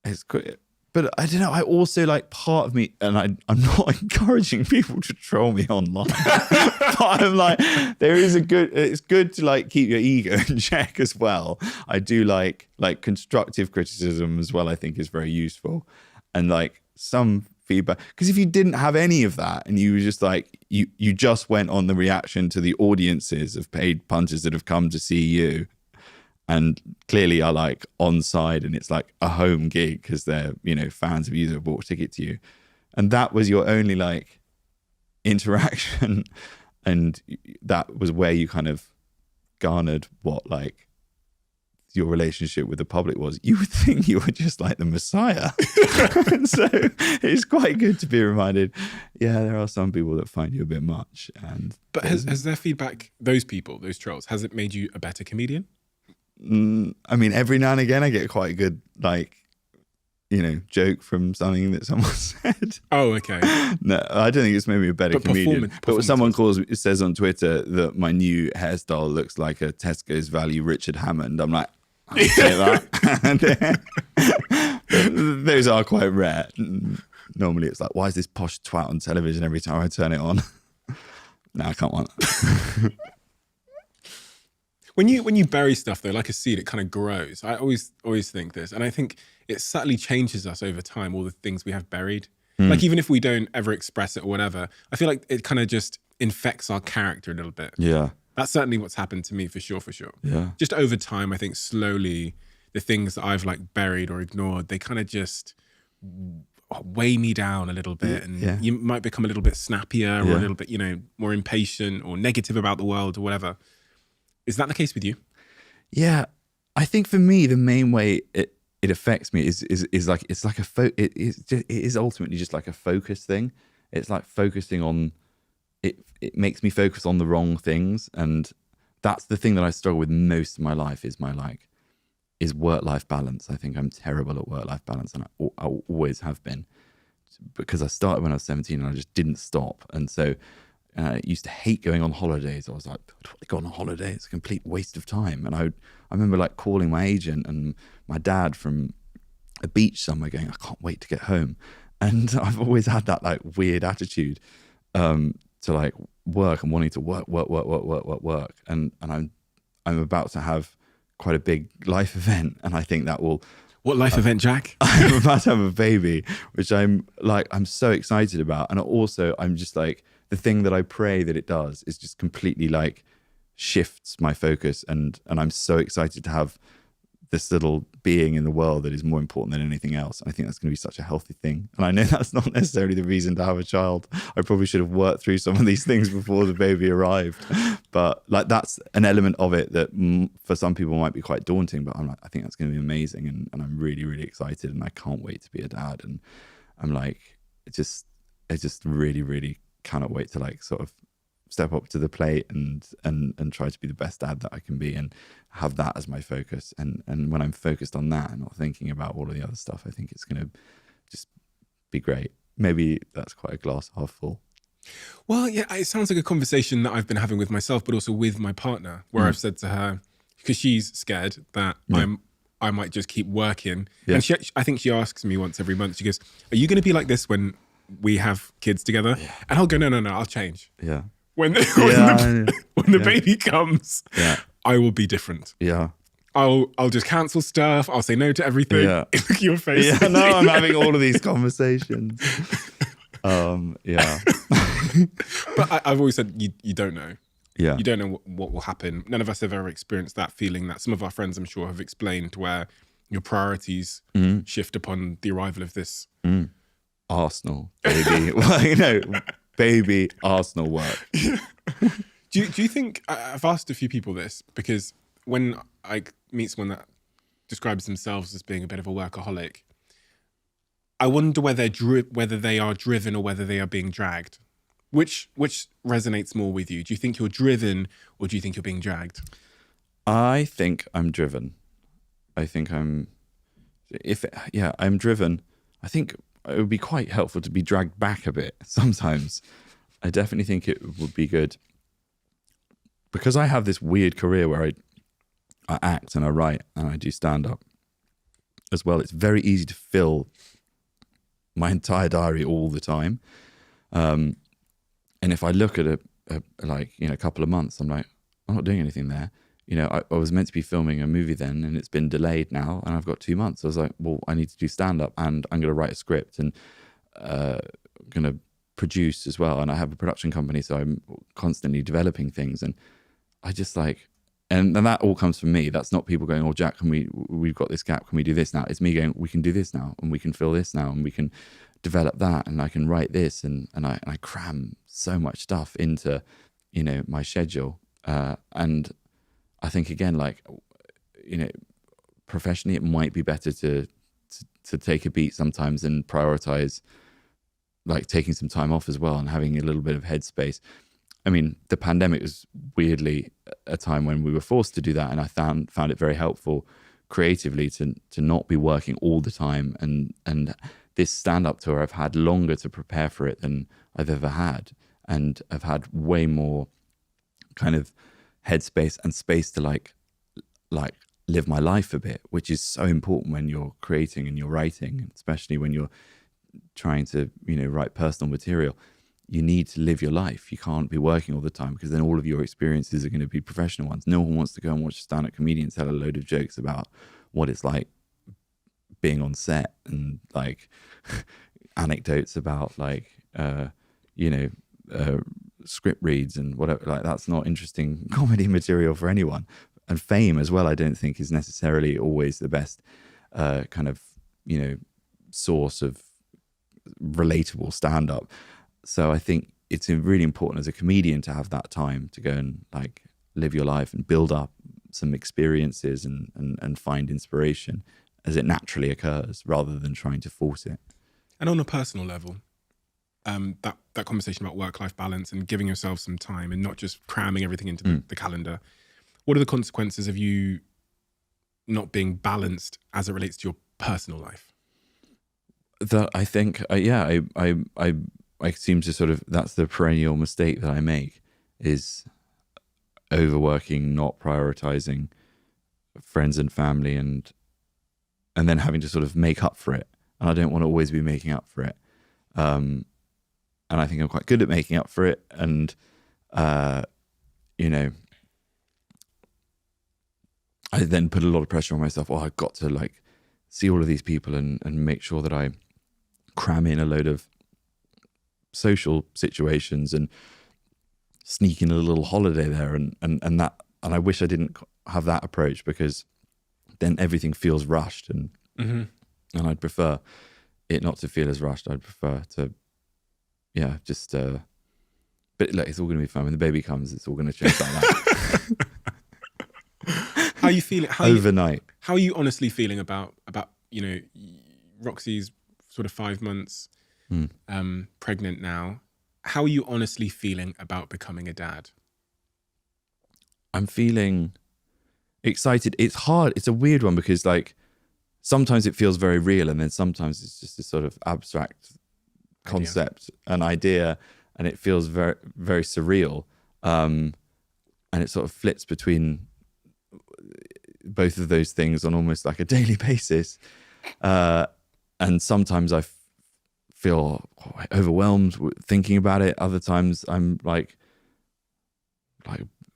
[SPEAKER 1] It's good. But I don't know, I also like part of me, and I'm not encouraging people to troll me online, but I'm like, it's good to like keep your ego in check as well. I do like constructive criticism as well, I think is very useful. And like some feedback? Because if you didn't have any of that and you were just like, you just went on the reaction to the audiences of paid punters that have come to see you and clearly are like on side and it's like a home gig because they're, you know, fans of you that have bought a ticket to you. And that was your only like interaction. And that was where you kind of garnered what like your relationship with the public was. You would think you were just like the Messiah. And so it's quite good to be reminded, yeah, there are some people that find you a bit much. But
[SPEAKER 4] has their feedback, those people, those trolls, has it made you a better comedian?
[SPEAKER 1] I mean, every now and again I get quite a good like, you know, joke from something that someone said.
[SPEAKER 4] Oh, okay.
[SPEAKER 1] No, I don't think it's made me a better comedian. But someone says on Twitter that my new hairstyle looks like a Tesco's value Richard Hammond. I'm like, I'll say that. Those are quite rare. Normally it's like, why is this posh twat on television every time I turn it on? No, I can't want that.
[SPEAKER 4] When you bury stuff though, like a seed, it kind of grows. I always think this, and I think it subtly changes us over time. All the things we have buried, like even if we don't ever express it or whatever, I feel like it kind of just infects our character a little bit.
[SPEAKER 1] Yeah,
[SPEAKER 4] that's certainly what's happened to me for sure.
[SPEAKER 1] Yeah,
[SPEAKER 4] just over time, I think slowly the things that I've like buried or ignored, they kind of just weigh me down a little bit, and you might become a little bit snappier or a little bit, you know, more impatient or negative about the world or whatever. Is that the case with you?
[SPEAKER 1] Yeah, I think for me the main way it affects me is like it's like it is ultimately just like a focus thing. It's like focusing on it. It makes me focus on the wrong things, and that's the thing that I struggle with most of my life. Is work-life balance. I think I'm terrible at work-life balance, and I always have been, because I started when I was 17 and I just didn't stop, and so. I used to hate going on holidays. I was like, go on a holiday, it's a complete waste of time. And I remember like calling my agent and my dad from a beach somewhere going, I can't wait to get home. And I've always had that like weird attitude to like work and wanting to work. And I'm about to have quite a big life event. And I think that will...
[SPEAKER 4] What life event, Jack?
[SPEAKER 1] I'm about to have a baby, which I'm so excited about. And also I'm just like, the thing that I pray that it does is just completely like shifts my focus. And I'm so excited to have this little being in the world that is more important than anything else. And I think that's going to be such a healthy thing. And I know that's not necessarily the reason to have a child. I probably should have worked through some of these things before the baby arrived. But like that's an element of it that for some people might be quite daunting. But I'm like, I think that's going to be amazing. And I'm really, really excited. And I can't wait to be a dad. And I'm like, it just really, really cannot wait to like sort of step up to the plate and try to be the best dad that I can be and have that as my focus. And when I'm focused on that and not thinking about all of the other stuff, I think it's going to just be great. Maybe that's quite a glass half full.
[SPEAKER 4] Well, yeah, it sounds like a conversation that I've been having with myself, but also with my partner, where I've said to her, because she's scared that I might just keep working. Yeah. And I think she asks me once every month, she goes, are you going to be like this when we have kids together? Yeah. And I'll go, no, I'll change.
[SPEAKER 1] Yeah.
[SPEAKER 4] When the baby comes, I will be different.
[SPEAKER 1] Yeah.
[SPEAKER 4] I'll just cancel stuff. I'll say no to everything.
[SPEAKER 1] Yeah.
[SPEAKER 4] Look at your face.
[SPEAKER 1] Yeah, no, I'm having all of these conversations. Yeah.
[SPEAKER 4] But I've always said you don't know.
[SPEAKER 1] Yeah.
[SPEAKER 4] You don't know what will happen. None of us have ever experienced that feeling that some of our friends, I'm sure, have explained, where your priorities shift upon the arrival of this.
[SPEAKER 1] Arsenal, baby. Well, you know, baby Arsenal work.
[SPEAKER 4] Do you think, I've asked a few people this, because when I meet someone that describes themselves as being a bit of a workaholic, I wonder whether they are driven or whether they are being dragged. Which resonates more with you? Do you think you're driven or do you think you're being dragged?
[SPEAKER 1] I think I'm driven. I'm driven. I think it would be quite helpful to be dragged back a bit sometimes. I definitely think it would be good. Because I have this weird career where I act and I write and I do stand-up as well. It's very easy to fill my entire diary all the time. And if I look at a couple of months, I'm like, I'm not doing anything there. You know, I was meant to be filming a movie then and it's been delayed now and I've got 2 months. I was like, well, I need to do stand-up and I'm going to write a script. And going to produce as well, and I have a production company, so I'm constantly developing things, and I just like, and that all comes from me. That's not people going, oh Jack, we've got this gap, can we do this now? It's me going, we can do this now, and we can fill this now, and we can develop that, and I can write this, and I cram so much stuff into, you know, my schedule, and I think again, like, you know, professionally it might be better to take a beat sometimes and prioritize like taking some time off as well and having a little bit of headspace. I mean, the pandemic was weirdly a time when we were forced to do that, and I found it very helpful creatively to not be working all the time. And this stand-up tour, I've had longer to prepare for it than I've ever had, and I've had way more kind of headspace and space to like live my life a bit, which is so important when you're creating and you're writing, especially when you're trying to, you know, write personal material. You need to live your life. You can't be working all the time, because then all of your experiences are going to be professional ones. No one wants to go and watch a stand-up comedian tell a load of jokes about what it's like being on set, and like anecdotes about like script reads and whatever. Like, that's not interesting comedy material for anyone. And fame as well, I don't think is necessarily always the best kind of, you know, source of relatable stand-up. So I think it's really important as a comedian to have that time to go and like live your life and build up some experiences and find inspiration as it naturally occurs, rather than trying to force it.
[SPEAKER 4] And on a personal level, that conversation about work-life balance and giving yourself some time and not just cramming everything into the calendar. What are the consequences of you not being balanced as it relates to your personal life?
[SPEAKER 1] That I think, I seem to sort of, that's the perennial mistake that I make, is overworking, not prioritizing friends and family, and then having to sort of make up for it. And I don't want to always be making up for it. And I think I'm quite good at making up for it. And, you know, I then put a lot of pressure on myself. Oh, I've got to like see all of these people and make sure that I cram in a load of social situations and sneak in a little holiday there, and I wish I didn't have that approach, because then everything feels rushed, and I'd prefer it not to feel as rushed. I'd prefer to, just but look, it's all going to be fine when the baby comes. It's all going to change like that.
[SPEAKER 4] How are you feeling
[SPEAKER 1] overnight?
[SPEAKER 4] How are you honestly feeling about you know, Roxy's sort of 5 months pregnant now? How are you honestly feeling about becoming a dad?
[SPEAKER 1] I'm feeling excited. It's hard. It's a weird one, because like sometimes it feels very real, and then sometimes it's just a sort of abstract concept, an idea, and it feels very, very surreal. And it sort of flits between both of those things on almost like a daily basis. And sometimes I feel quite overwhelmed thinking about it. Other times I'm like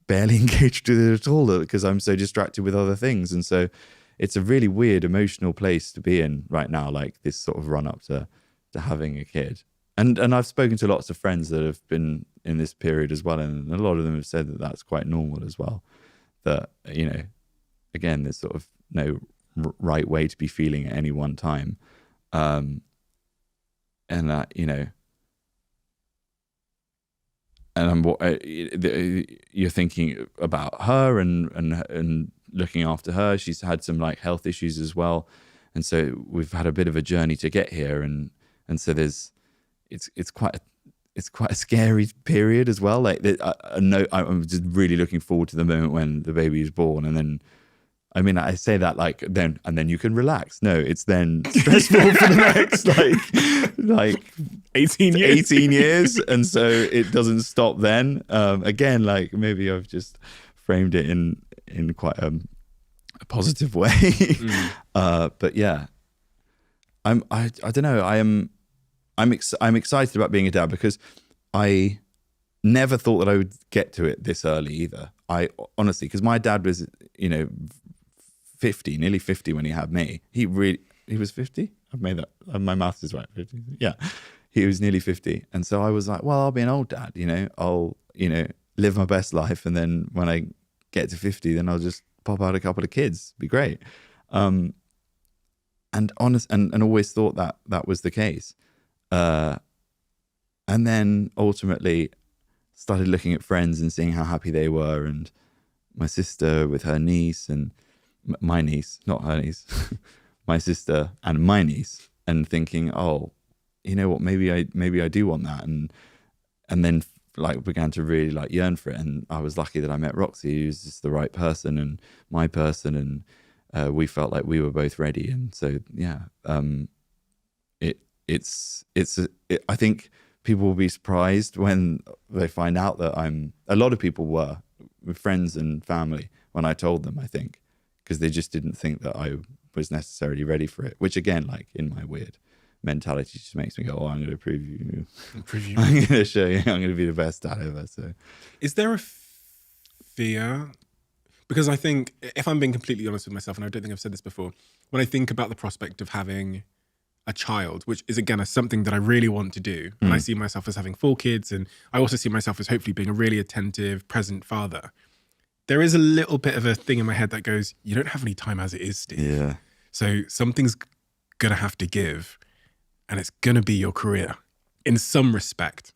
[SPEAKER 1] barely engaged with it at all, because I'm so distracted with other things. And so it's a really weird emotional place to be in right now, like this sort of run up to having a kid. And I've spoken to lots of friends that have been in this period as well, and a lot of them have said that that's quite normal as well. That, you know, again, there's sort of no right way to be feeling at any one time. And that, you know, and you're thinking about her and looking after her. She's had some like health issues as well, and so we've had a bit of a journey to get here. And so it's quite a scary period as well. Like I'm just really looking forward to the moment when the baby is born, and then. I mean, I say that like then, and then you can relax. No, it's then stressful for the next like 18 years. And so it doesn't stop then. Again, like maybe I've just framed it in quite a positive way. But yeah, I don't know. I'm excited about being a dad, because I never thought that I would get to it this early either. I honestly, because my dad was, you know, nearly 50 when he had me. He really, he was 50. My maths is right. 50. Yeah, he was nearly 50, and so I was like, well, I'll be an old dad. I'll live my best life, and then when I get to 50, then I'll just pop out a couple of kids. Be great. And always thought that was the case. And then ultimately started looking at friends and seeing how happy they were, and my sister with her niece and my niece, not her niece, my sister and my niece, and thinking, oh, you know what, maybe I do want that, and then like began to really like yearn for it. And I was lucky that I met Roxy, who's just the right person and my person, and we felt like we were both ready. And so yeah, I think people will be surprised when they find out that a lot of people were, with friends and family, when I told them, I think, because they just didn't think that I was necessarily ready for it, which again, like in my weird mentality, just makes me go, oh, I'm going to prove you. I'm going to show you, I'm going to be the best dad ever. So
[SPEAKER 4] is there a fear? Because I think, if I'm being completely honest with myself, and I don't think I've said this before, when I think about the prospect of having a child, which is again something that I really want to do, and I see myself as having 4 kids, and I also see myself as hopefully being a really attentive, present father. There is a little bit of a thing in my head that goes, you don't have any time as it is, Steve.
[SPEAKER 1] yeah,
[SPEAKER 4] So something's gonna have to give, and it's gonna be your career in some respect.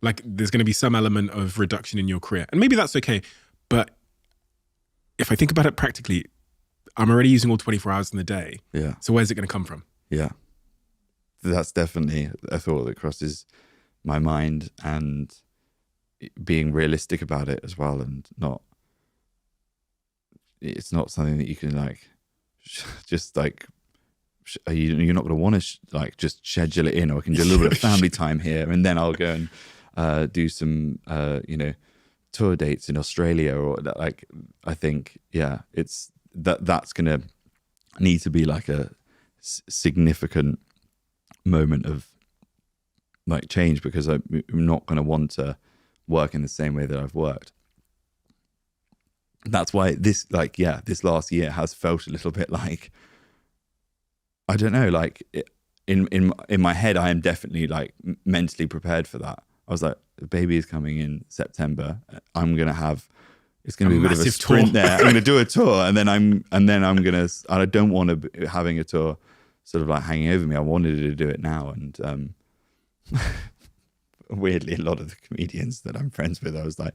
[SPEAKER 4] Like there's gonna be some element of reduction in your career, and maybe that's okay. But if I think about it practically, I'm already using all 24 hours in the day.
[SPEAKER 1] yeah,
[SPEAKER 4] So where's it gonna come from?
[SPEAKER 1] yeah. That's definitely a thought that crosses my mind, and being realistic about it as well, and it's not something that you can like just like you're not going to want to like just schedule it in, or I can do a little bit of family time here, and then I'll go and do some tour dates in Australia, or like I think it's that's going to need to be like a significant moment of like change, because I'm not going to want to work in the same way that I've worked. That's why this last year has felt a little bit like, I don't know, like in my head I am definitely like mentally prepared for that. I was like, the baby is coming in September. It's going to be a bit of a sprint there. I'm going to do a tour, and then I don't want to be having a tour sort of like hanging over me. I wanted to do it now, and weirdly, a lot of the comedians that I'm friends with, I was like,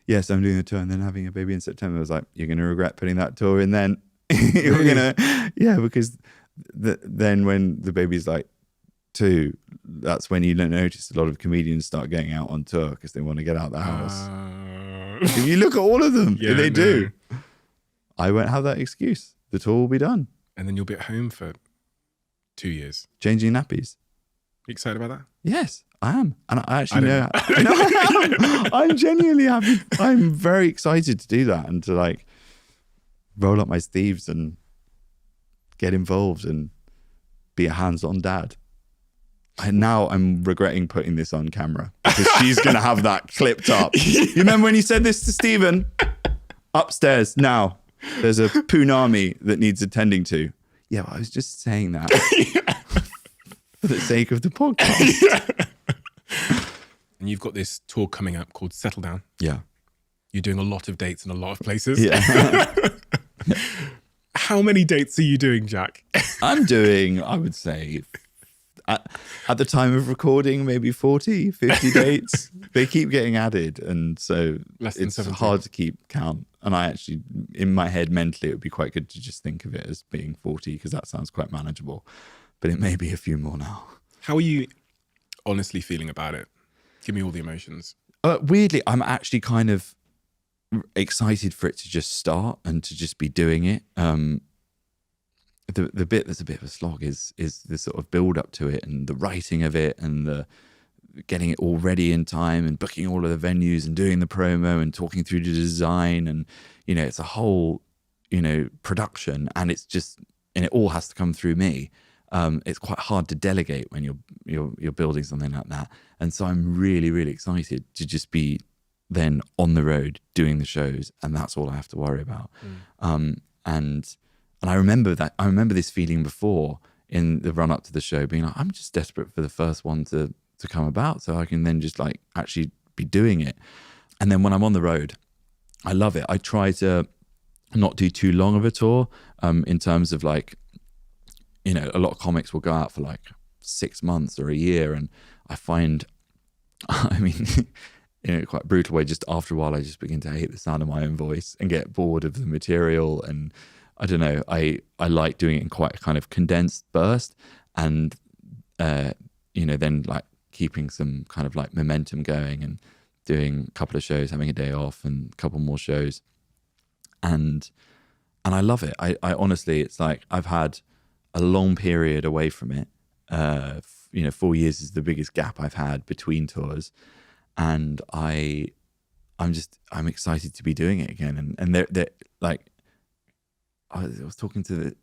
[SPEAKER 1] yes, I'm doing a tour and then having a baby in September. I was like, you're going to regret putting that tour in then. You're going to, because then when the baby's like 2, that's when you notice a lot of comedians start getting out on tour because they want to get out the house. If you look at all of them, they do. I won't have that excuse. The tour will be done.
[SPEAKER 4] And then you'll be at home for 2 years.
[SPEAKER 1] Changing nappies.
[SPEAKER 4] You excited about that?
[SPEAKER 1] Yes, I am. And I actually know. I'm genuinely happy. I'm very excited to do that, and to like roll up my sleeves and get involved and be a hands-on dad. I'm regretting putting this on camera, because she's going to have that clipped up. You remember when you said this to Stephen? Upstairs now, there's a punami that needs attending to. Yeah, well, I was just saying that for the sake of the podcast.
[SPEAKER 4] And you've got this tour coming up called Settle Down.
[SPEAKER 1] Yeah.
[SPEAKER 4] You're doing a lot of dates in a lot of places.
[SPEAKER 1] Yeah.
[SPEAKER 4] How many dates are you doing, Jack?
[SPEAKER 1] I'm doing, I would say, at the time of recording, maybe 40, 50 dates. They keep getting added, and so it's
[SPEAKER 4] 70.
[SPEAKER 1] hard to keep count. And I actually, in my head, mentally, it would be quite good to just think of it as being 40, because that sounds quite manageable. But it may be a few more now.
[SPEAKER 4] How are you honestly feeling about it? Give me all the emotions.
[SPEAKER 1] Weirdly, I'm actually kind of excited for it to just start and to just be doing it. The bit that's a bit of a slog is the sort of build up to it, and the writing of it, and the getting it all ready in time, and booking all of the venues, and doing the promo, and talking through the design, and it's a whole production, and it all has to come through me. It's quite hard to delegate when you're building something like that, and so I'm really, really excited to just be then on the road doing the shows, and that's all I have to worry about. And I remember this feeling before in the run up to the show, being like, I'm just desperate for the first one to come about so I can then just like actually be doing it. And then when I'm on the road, I love it. I try to not do too long of a tour, in terms of like, you know, a lot of comics will go out for like 6 months or a year. And I find, I mean, in a quite brutal way, just after a while, I just begin to hate the sound of my own voice and get bored of the material. And I don't know, I like doing it in quite a kind of condensed burst, and, you know, then like keeping some kind of like momentum going and doing a couple of shows, having a day off and a couple more shows. And I love it. I honestly, it's like I've had a long period away from it. You know, 4 years is the biggest gap I've had between tours. And I'm excited to be doing it again. And they're like, I was talking to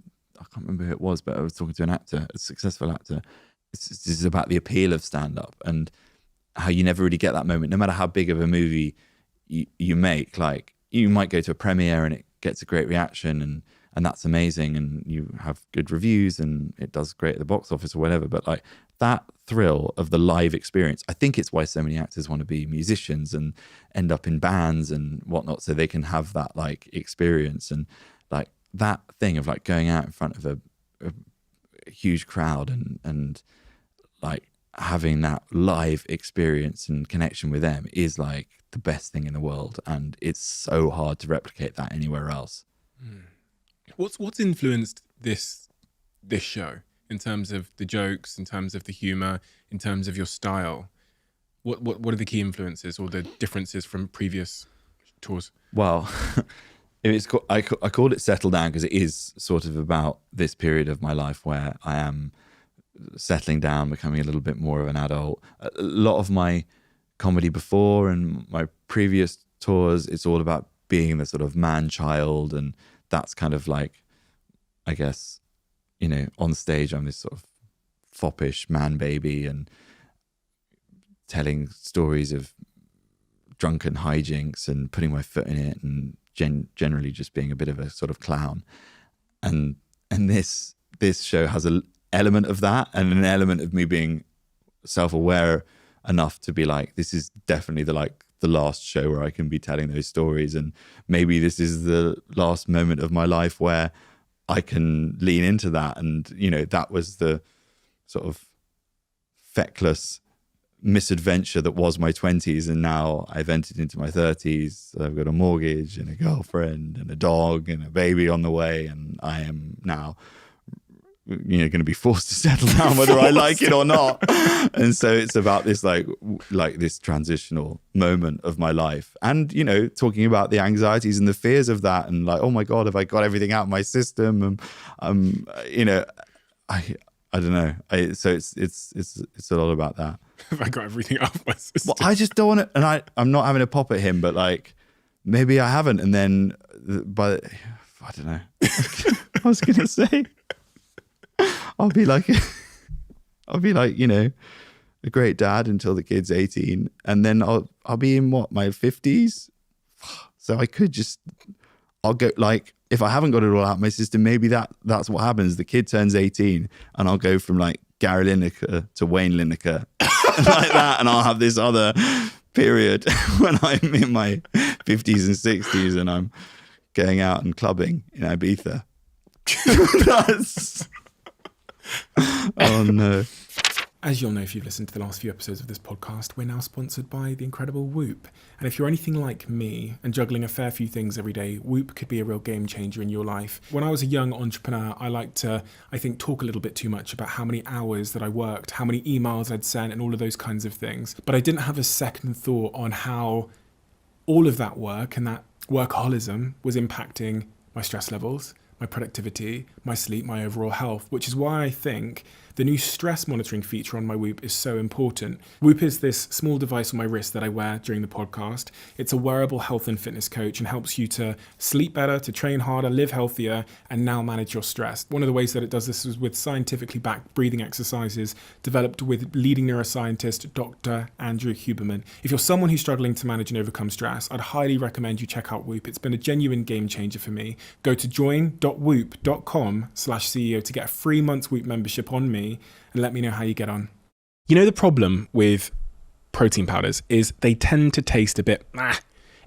[SPEAKER 1] I can't remember who it was, but I was talking to an actor, a successful actor. This is about the appeal of stand-up and how you never really get that moment, no matter how big of a movie you make. Like, you might go to a premiere and it gets a great reaction, and that's amazing, and you have good reviews and it does great at the box office or whatever. But like that thrill of the live experience, I think it's why so many actors want to be musicians and end up in bands and whatnot, so they can have that like experience. And like that thing of like going out in front of a huge crowd and like having that live experience and connection with them is like the best thing in the world, and it's so hard to replicate that anywhere else.
[SPEAKER 4] What's influenced this show in terms of the jokes, in terms of the humor, in terms of your style? What are the key influences or the differences from previous tours?
[SPEAKER 1] Well, I called it Settle Down because it is sort of about this period of my life where I am settling down, becoming a little bit more of an adult. A lot of my comedy before and my previous tours, it's all about being the sort of man-child, and that's kind of like, I guess, you know, on stage I'm this sort of foppish man baby and telling stories of drunken hijinks and putting my foot in it and generally just being a bit of a sort of clown. And this show has an element of that and an element of me being self-aware enough to be like, this is definitely the last show where I can be telling those stories, and maybe this is the last moment of my life where I can lean into that. And you know, that was the sort of feckless misadventure that was my 20s, and now I've entered into my 30s. I've got a mortgage and a girlfriend and a dog and a baby on the way, and I am now, you know, going to be forced to settle down whether I like it or not. And so it's about this like this transitional moment of my life, and you know, talking about the anxieties and the fears of that, and like, oh my god, have I got everything out of my system? And you know, I don't know. So it's a lot about that.
[SPEAKER 4] Have I got everything out of my system?
[SPEAKER 1] Well, I just don't want to, and I'm not having a pop at him, but like maybe I haven't, and then but I don't know. I was gonna say I'll be like, you know, a great dad until the kid's 18, and then I'll be in my 50s. So I could I'll go, like, if I haven't got it all out of my system, maybe that's what happens. The kid turns 18 and I'll go from like Gary Lineker to Wayne Lineker like that, and I'll have this other period when I'm in my 50s and 60s and I'm going out and clubbing in Ibiza. Oh no.
[SPEAKER 5] As you'll know if you've listened to the last few episodes of this podcast, we're now sponsored by the incredible Whoop. And if you're anything like me and juggling a fair few things every day, Whoop could be a real game changer in your life. When I was a young entrepreneur, I liked to, I think, talk a little bit too much about how many hours that I worked, how many emails I'd sent, and all of those kinds of things. But I didn't have a second thought on how all of that work and that workaholism was impacting my stress levels, my productivity, my sleep, my overall health, which is why I think the new stress monitoring feature on my Whoop is so important. Whoop is this small device on my wrist that I wear during the podcast. It's a wearable health and fitness coach and helps you to sleep better, to train harder, live healthier, and now manage your stress. One of the ways that it does this is with scientifically backed breathing exercises developed with leading neuroscientist Dr. Andrew Huberman. If you're someone who's struggling to manage and overcome stress, I'd highly recommend you check out Whoop. It's been a genuine game changer for me. Go to join.whoop.com/CEO to get a 3 months Whoop membership on me and let me know how you get on.
[SPEAKER 4] You know, the problem with protein powders is they tend to taste a bit,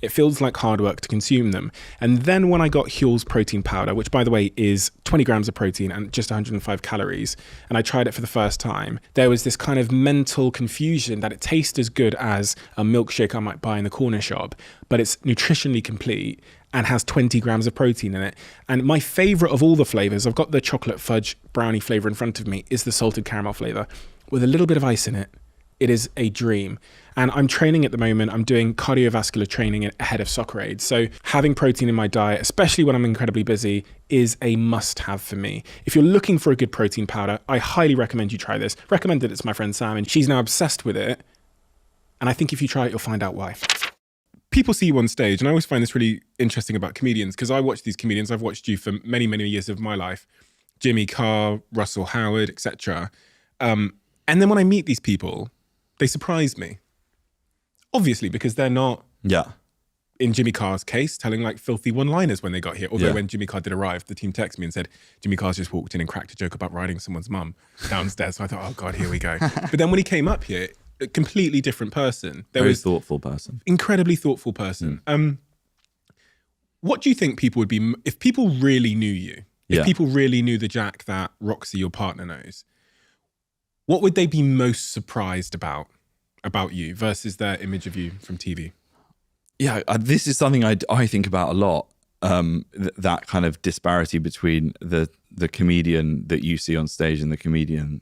[SPEAKER 4] it feels like hard work to consume them. And then when I got Huel's protein powder, which by the way is 20 grams of protein and just 105 calories, and I tried it for the first time, there was this kind of mental confusion that it tastes as good as a milkshake I might buy in the corner shop, but it's nutritionally complete and has 20 grams of protein in it. And my favorite of all the flavors, I've got the chocolate fudge brownie flavor in front of me, is the salted caramel flavor with a little bit of ice in it. It is a dream. And I'm training at the moment. I'm doing cardiovascular training ahead of Soccer Aid. So having protein in my diet, especially when I'm incredibly busy, is a must-have for me. If you're looking for a good protein powder, I highly recommend you try this. Recommended it to my friend Sam, and she's now obsessed with it. And I think if you try it, you'll find out why. People see you on stage, and I always find this really interesting about comedians, because I watch these comedians. I've watched you for many, many years of my life. Jimmy Carr, Russell Howard, etc. And then when I meet these people, they surprise me. Obviously, because they're not, in Jimmy Carr's case, telling like filthy one-liners when they got here. Although when Jimmy Carr did arrive, the team texted me and said, Jimmy Carr's just walked in and cracked a joke about riding someone's mum downstairs. So I thought, oh God, here we go. But then when he came up here, a completely different person.
[SPEAKER 1] Very thoughtful person.
[SPEAKER 4] Incredibly thoughtful person. What do you think people would be, if people really knew you, if people really knew the Jack that Roxy, your partner, knows, what would they be most surprised about you versus their image of you from TV?
[SPEAKER 1] Yeah, this is something I think about a lot. That kind of disparity between the comedian that you see on stage and the comedian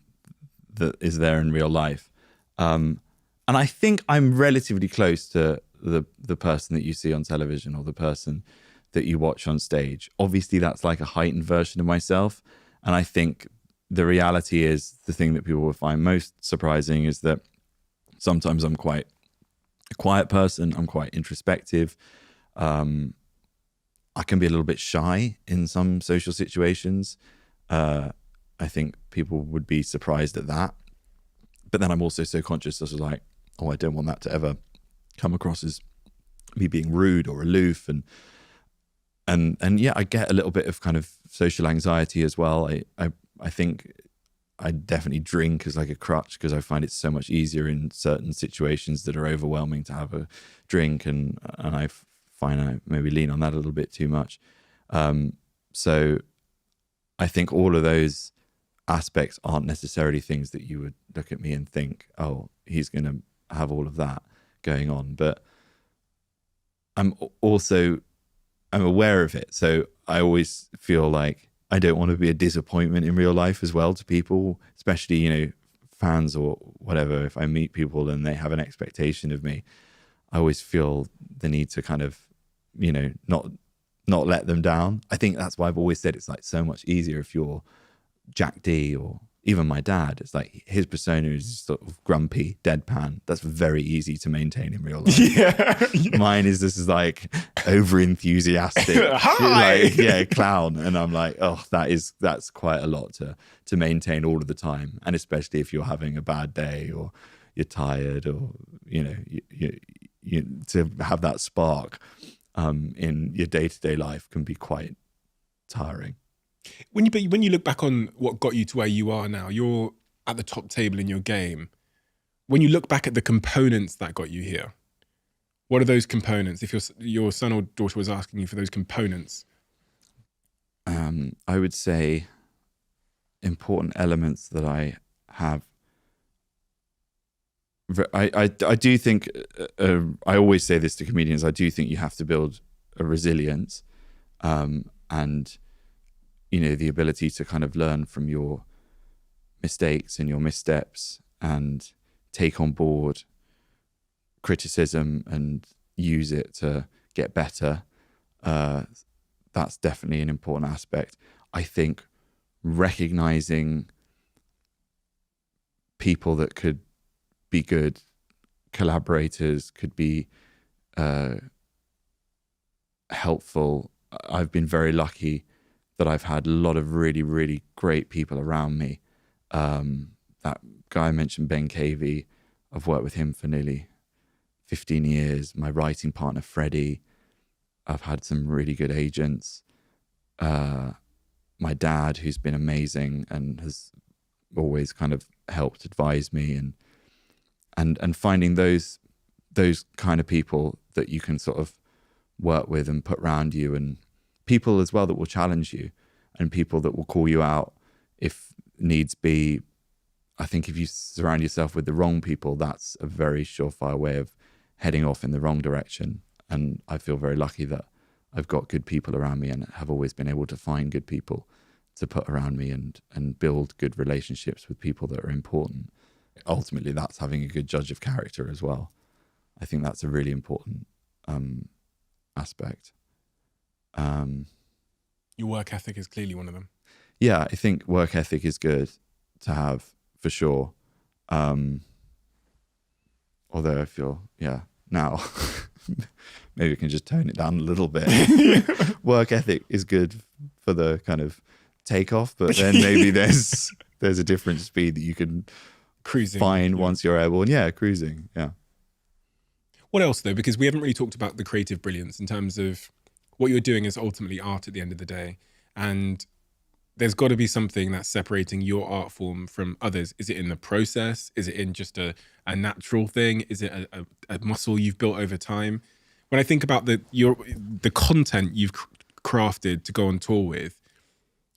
[SPEAKER 1] that is there in real life. And I think I'm relatively close to the person that you see on television or the person that you watch on stage. Obviously, that's like a heightened version of myself. And I think the reality is the thing that people will find most surprising is that sometimes I'm quite a quiet person. I'm quite introspective. I can be a little bit shy in some social situations. I think people would be surprised at that. But then I'm also so conscious of like, oh, I don't want that to ever come across as me being rude or aloof. And yeah, I get a little bit of kind of social anxiety as well. I think I definitely drink as like a crutch because I find it so much easier in certain situations that are overwhelming to have a drink, and I find I maybe lean on that a little bit too much. So I think all of those aspects aren't necessarily things that you would look at me and think, oh, he's going to have all of that going on. But I'm aware of it. So I always feel like I don't want to be a disappointment in real life as well to people, especially, you know, fans or whatever. If I meet people and they have an expectation of me, I always feel the need to kind of, you know, not let them down. I think that's why I've always said it's like so much easier if you're Jack D or even my dad. It's like his persona is sort of grumpy, deadpan. That's very easy to maintain in real life. Yeah. Mine is this is like over enthusiastic, clown. And I'm like, oh, that's quite a lot to maintain all of the time. And especially if you're having a bad day or you're tired or, you know, you to have that spark in your day-to-day life can be quite tiring.
[SPEAKER 4] When you look back on what got you to where you are now, you're at the top table in your game. When you look back at the components that got you here, what are those components? If your son or daughter was asking you for those components,
[SPEAKER 1] I would say important elements that I have. I do think I always say this to comedians. I do think you have to build a resilience, and you know, the ability to kind of learn from your mistakes and your missteps and take on board criticism and use it to get better. That's definitely an important aspect. I think recognizing people that could be good collaborators, could be helpful. I've been very lucky that I've had a lot of really, really great people around me. That guy I mentioned, Ben Cavey, I've worked with him for nearly 15 years. My writing partner, Freddie, I've had some really good agents. My dad, who's been amazing and has always kind of helped advise me, and finding those kind of people that you can sort of work with and put around you, and people as well that will challenge you, and people that will call you out if needs be. I think if you surround yourself with the wrong people, that's a very surefire way of heading off in the wrong direction. And I feel very lucky that I've got good people around me and have always been able to find good people to put around me and build good relationships with people that are important. Ultimately, that's having a good judge of character as well. I think that's a really important aspect.
[SPEAKER 4] Your work ethic is clearly one of them.
[SPEAKER 1] Yeah, I think work ethic is good to have for sure. Although I feel, now maybe we can just tone it down a little bit. Work ethic is good for the kind of takeoff, but then maybe there's a different speed that you can find once you're able. And cruising. Yeah.
[SPEAKER 4] What else though? Because we haven't really talked about the creative brilliance in terms of what you're doing is ultimately art at the end of the day. And there's got to be something that's separating your art form from others. Is it in the process? Is it in just a natural thing? Is it a muscle you've built over time? When I think about the content you've crafted to go on tour with,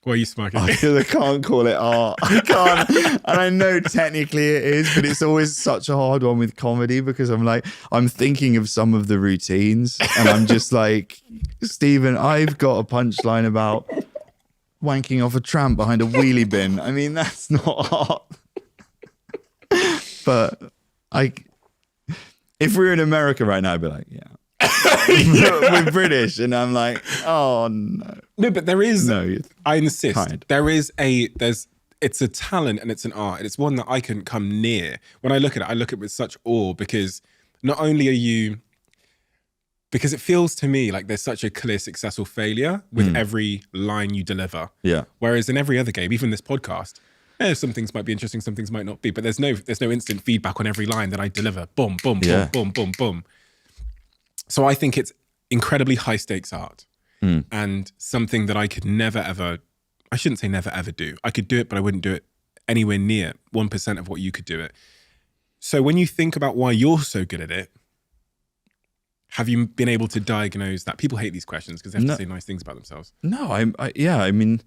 [SPEAKER 4] why are you smirking?
[SPEAKER 1] I can't call it art. I can't. And I know technically it is, but it's always such a hard one with comedy because I'm thinking of some of the routines and I'm just like, Stephen, I've got a punchline about wanking off a tramp behind a wheelie bin. I mean, that's not art. But if we were in America right now, I'd be like, yeah. We're British, and I'm like, oh no.
[SPEAKER 4] No, but there is.
[SPEAKER 1] No,
[SPEAKER 4] I insist.
[SPEAKER 1] Kind.
[SPEAKER 4] It's a talent and it's an art, and it's one that I couldn't come near. When I look at it with such awe because not only are you, because it feels to me like there's such a clear successful failure with every line you deliver.
[SPEAKER 1] Yeah.
[SPEAKER 4] Whereas in every other game, even this podcast, some things might be interesting, some things might not be, but there's no instant feedback on every line that I deliver. Boom, boom, boom, boom, boom, boom. So I think it's incredibly high stakes art and something that I could never ever, I shouldn't say never ever do. I could do it, but I wouldn't do it anywhere near 1% of what you could do it. So when you think about why you're so good at it, have you been able to diagnose that? People hate these questions because they have to say nice things about themselves.
[SPEAKER 1] No, I mean,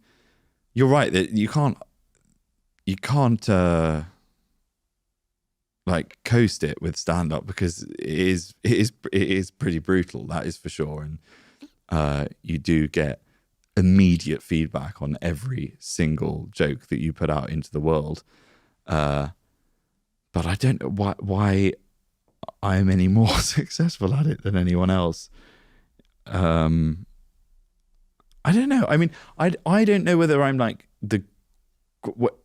[SPEAKER 1] you're right that you can't like coast it with stand up because it is pretty brutal. That is for sure. And you do get immediate feedback on every single joke that you put out into the world. But I don't know why I'm any more successful at it than anyone else. I don't know. I mean, I don't know whether I'm like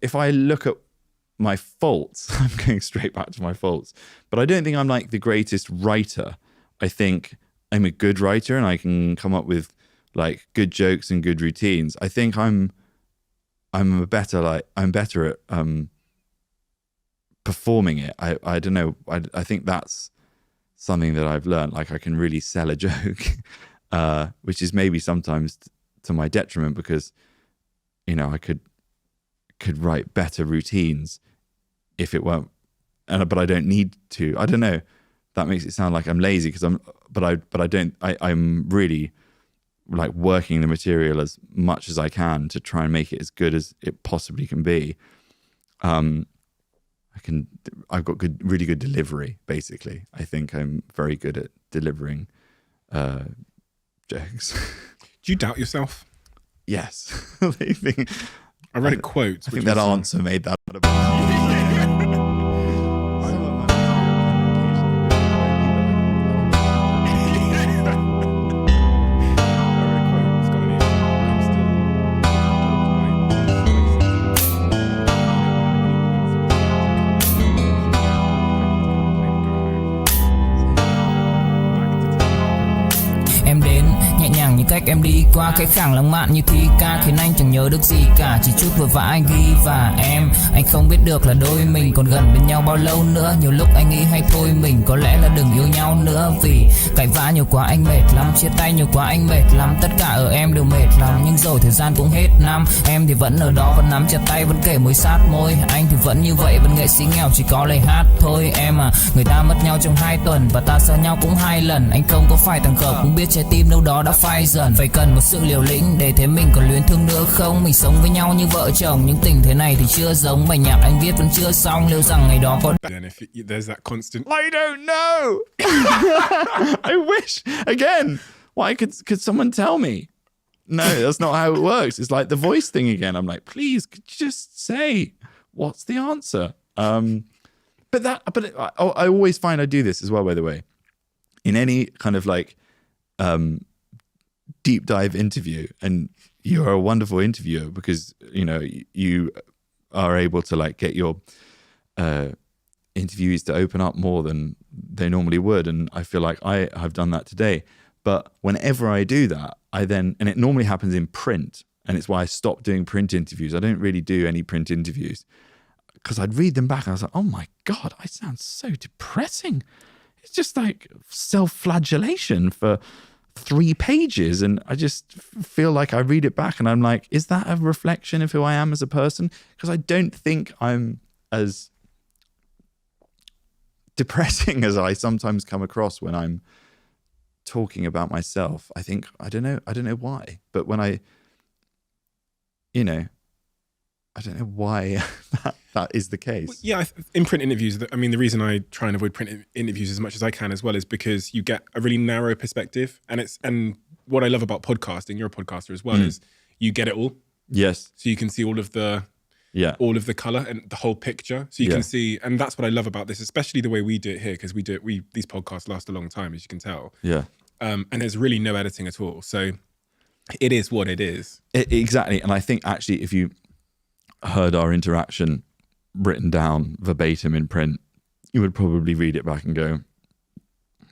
[SPEAKER 1] if I look at my faults, I'm going straight back to my faults, but I don't think I'm like the greatest writer. I think I'm a good writer and I can come up with like good jokes and good routines. I think I'm better at performing it. I don't know. I think that's something that I've learned. Like I can really sell a joke, which is maybe sometimes to my detriment because, I could write better routines if it weren't, but I don't need to. I don't know. That makes it sound like I'm lazy because I'm really like working the material as much as I can to try and make it as good as it possibly can be. I've got really good delivery, basically. I think I'm very good at delivering jokes.
[SPEAKER 4] Do you doubt yourself?
[SPEAKER 1] Yes.
[SPEAKER 4] I read a quote.
[SPEAKER 1] I think that answer made that.
[SPEAKER 6] em đi qua cái khảng lãng mạn như thi ca, khiến anh chẳng nhớ được gì cả, chỉ chút vội vã anh ghi. Và anh không biết được là đôi mình còn gần bên nhau bao lâu nữa. Nhiều lúc anh nghĩ hay thôi mình có lẽ là đừng yêu nhau nữa, vì cãi vã nhiều quá anh mệt lắm, chia tay nhiều quá anh mệt lắm, tất cả ở em đều mệt lắm. Nhưng rồi thời gian cũng hết năm, em thì vẫn ở đó, vẫn nắm chặt tay, vẫn kể môi sát môi. Anh thì vẫn như vậy, vẫn nghệ sĩ nghèo chỉ có lời hát thôi. Em à, người ta mất nhau trong 2 tuần và ta xa nhau cũng 2 lần. Anh không có phải thằng khờ, cũng biết trái tim đâu đó đã phai dần. Phải cần một sự liều lĩnh để thấy mình còn luyến thương nữa không. Mình sống với nhau như vợ chồng, những tình thế này thì chưa giống. Bài nhạc anh viết vẫn chưa xong, liệu rằng ngày đó có.
[SPEAKER 4] And if there's that constant,
[SPEAKER 1] I don't know. I wish again. Why could someone tell me? No, that's not how it works. It's like the voice thing again. I'm like, please, could you just say what's the answer? But I always find I do this as well. By the way, in any kind of like deep dive interview, and you're a wonderful interviewer because you are able to like get your interviewees to open up more than they normally would, and I feel like I have done that today. But whenever I do that, and it normally happens in print, and it's why I stopped doing print interviews. I don't really do any print interviews because I'd read them back and I was like, oh my God, I sound so depressing. It's just like self-flagellation for 3 pages. And I just feel like I read it back and I'm like, is that a reflection of who I am as a person? Because I don't think I'm as depressing as I sometimes come across when I'm talking about myself. I don't know why, but when I don't know why that is the case.
[SPEAKER 4] well, yeah, in print interviews, I mean, the reason I try and avoid print interviews as much as I can as well is because you get a really narrow perspective, and what I love about podcasting, you're a podcaster as well, is you get it all.
[SPEAKER 1] Yes.
[SPEAKER 4] So you can see all of the color and the whole picture. So you can see, and that's what I love about this, especially the way we do it here, because these podcasts last a long time, as you can tell.
[SPEAKER 1] Yeah.
[SPEAKER 4] And there's really no editing at all. So it is what it is.
[SPEAKER 1] Exactly. And I think actually if you heard our interaction written down verbatim in print, you would probably read it back and go,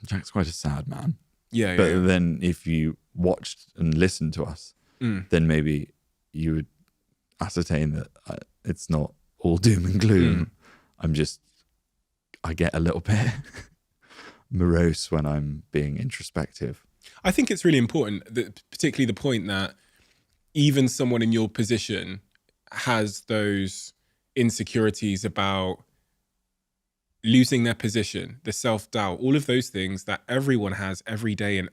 [SPEAKER 1] Jack's quite a sad man.
[SPEAKER 4] Yeah.
[SPEAKER 1] But then if you watched and listened to us, then maybe you would ascertain that it's not all doom and gloom. I get a little bit morose when I'm being introspective.
[SPEAKER 4] I think it's really important, that particularly the point that even someone in your position has those insecurities about losing their position, the self-doubt, all of those things that everyone has every day in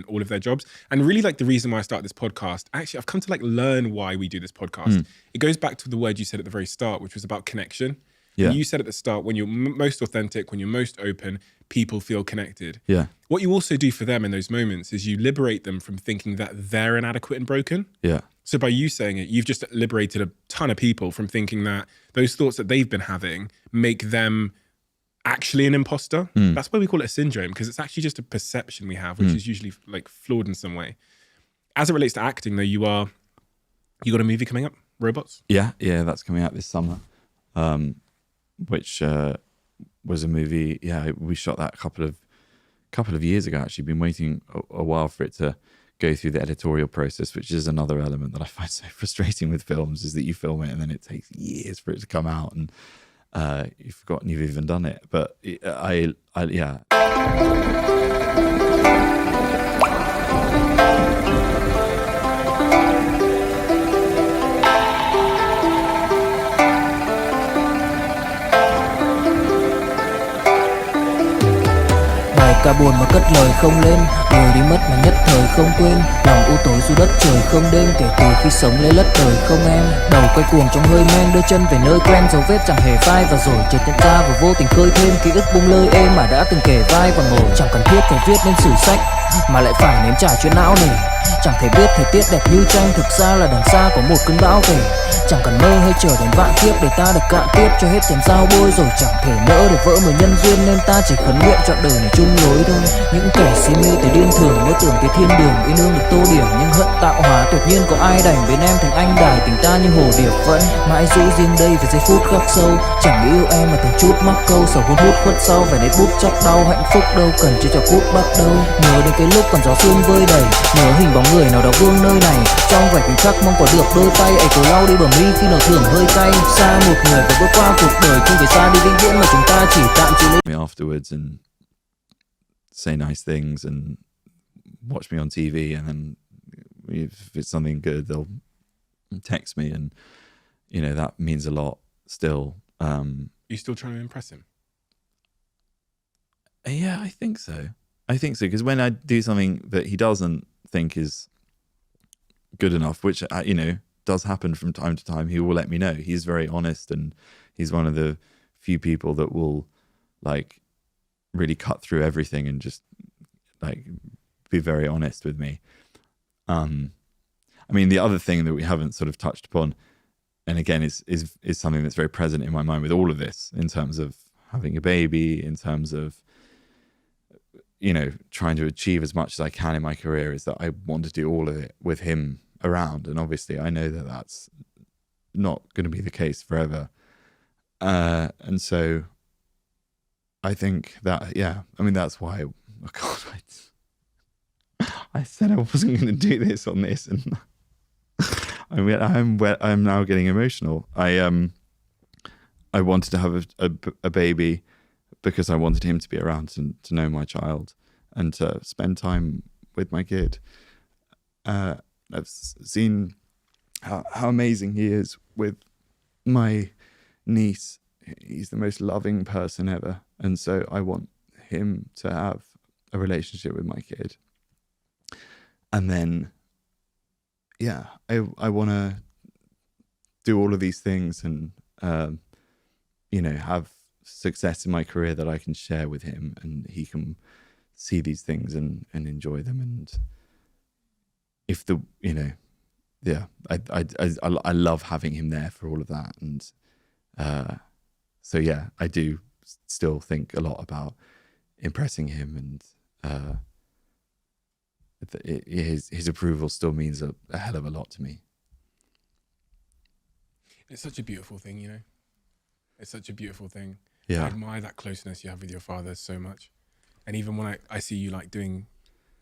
[SPEAKER 4] all of their jobs. And really, like, the reason why I started this podcast, actually, I've come to like learn why we do this podcast. It goes back to the word you said at the very start, which was about connection.
[SPEAKER 1] Yeah.
[SPEAKER 4] And you said at the start, when you're most authentic, when you're most open, people feel connected.
[SPEAKER 1] Yeah.
[SPEAKER 4] What you also do for them in those moments is you liberate them from thinking that they're inadequate and broken.
[SPEAKER 1] Yeah.
[SPEAKER 4] So by you saying it, you've just liberated a ton of people from thinking that those thoughts that they've been having make them actually an imposter. That's why we call it a syndrome, because it's actually just a perception we have, which is usually like flawed in some way. As it relates to acting, though, you got a movie coming up, Robots?
[SPEAKER 1] Yeah, that's coming out this summer, which was a movie. Yeah, we shot that a couple of years ago. Actually, been waiting a while for it to go through the editorial process, which is another element that I find so frustrating with films, is that you film it and then it takes years for it to come out, and you've forgotten you've even done it. But yeah.
[SPEAKER 6] Bài ca buồn mà cất lời không lên, người đi mất mà nhất thời không quên. Lòng u tối dù đất trời không đêm, kể từ khi sống lấy lất đời không em. Đầu quay cuồng trong hơi men, đưa chân về nơi quen, dấu vết chẳng hề phai. Và rồi chợt nhận ra và vô tình khơi thêm ký ức bung lơi êm mà đã từng kể vai và ngồi. Chẳng cần thiết phải viết nên sử sách mà lại phải nếm trải chuyện não nề. Chẳng thể biết thời tiết đẹp như tranh, thực ra là đằng xa có một cơn bão về. Chẳng cần mơ hay chờ đến vạn kiếp để ta được cạn tiếp cho hết tiền giao bôi. Rồi chẳng thể nỡ để vỡ một nhân duyên, nên ta chỉ khấn nguyện trọn đời này chung lối thôi. Những kẻ si mê tới điên thường mơ tưởng tới thiên đường, yêu đương được tô điểm nhưng hận tạo hóa tuyệt nhiên có ai đành bên em thành anh đài tình ta như hồ điệp vẫn mãi giữ riêng đây về giây phút khắc sâu. Chẳng yêu em mà từng chút mắc câu sầu cuốn hút khuất sau vẻ nét bút chắc đau hạnh phúc đâu cần chỉ cho phút bắt đầu. Nhớ đến cái lúc còn gió sương vơi đầy, nhớ hình bóng người nào đó vương nơi này. Trong vài khoảnh khắc mong có được đôi tay ấy cố lau đi bờ mi khi nào thường hơi cay. Xa một người và bước qua cuộc đời không phải xa đi vĩnh viễn mà chúng ta chỉ tạm chịu
[SPEAKER 1] Me afterwards and say nice things and watch me on TV, and then if it's something good, they'll text me, and you know that means a lot still.
[SPEAKER 4] You still trying to impress him?
[SPEAKER 1] Yeah, I think so. Because when I do something that he doesn't think is good enough, which you know does happen from time to time, he will let me know. He's very honest, and he's one of the few people that will like really cut through everything and just like be very honest with me. I mean, the other thing that we haven't sort of touched upon, and again is something that's very present in my mind with all of this, in terms of having a baby, in terms of, you know, trying to achieve as much as I can in my career, is that I want to do all of it with him around. And obviously I know that that's not going to be the case forever. And so I think that, yeah, I mean, that's why, oh God, I said I wasn't going to do this on this, and I'm now getting emotional. I wanted to have a baby because I wanted him to be around to know my child and to spend time with my kid. I've seen how amazing he is with my niece. He's the most loving person ever. And so I want him to have a relationship with my kid. And then, yeah, I want to do all of these things and, you know, have success in my career that I can share with him, and he can see these things and enjoy them. And if the, you know, yeah, I love having him there for all of that. And so, yeah, I do still think a lot about impressing him, and his approval still means a hell of a lot to me.
[SPEAKER 4] It's such a beautiful thing, you know. It's such a beautiful thing.
[SPEAKER 1] Yeah.
[SPEAKER 4] I admire that closeness you have with your father so much. And even when I see you like doing,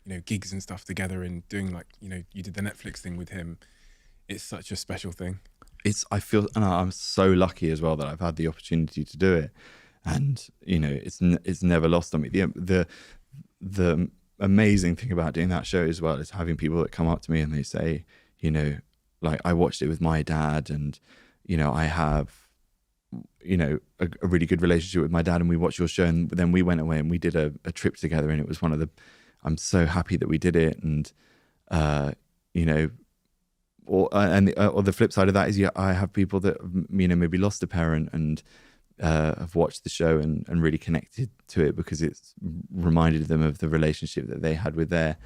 [SPEAKER 4] you know, gigs and stuff together and doing like, you know, you did the Netflix thing with him, it's such a special thing.
[SPEAKER 1] I feel, and I'm so lucky as well that I've had the opportunity to do it. And, you know, it's never lost on me. The amazing thing about doing that show as well is having people that come up to me and they say, you know, like, I watched it with my dad, and, you know, I have, you know, a really good relationship with my dad, and we watched your show, and then we went away and we did a trip together, and it was one of the, I'm so happy that we did it. And you know, or the flip side of that is, yeah, I have people that, you know, maybe lost a parent and have watched the show and really connected to it because it's reminded them of the relationship that they had with their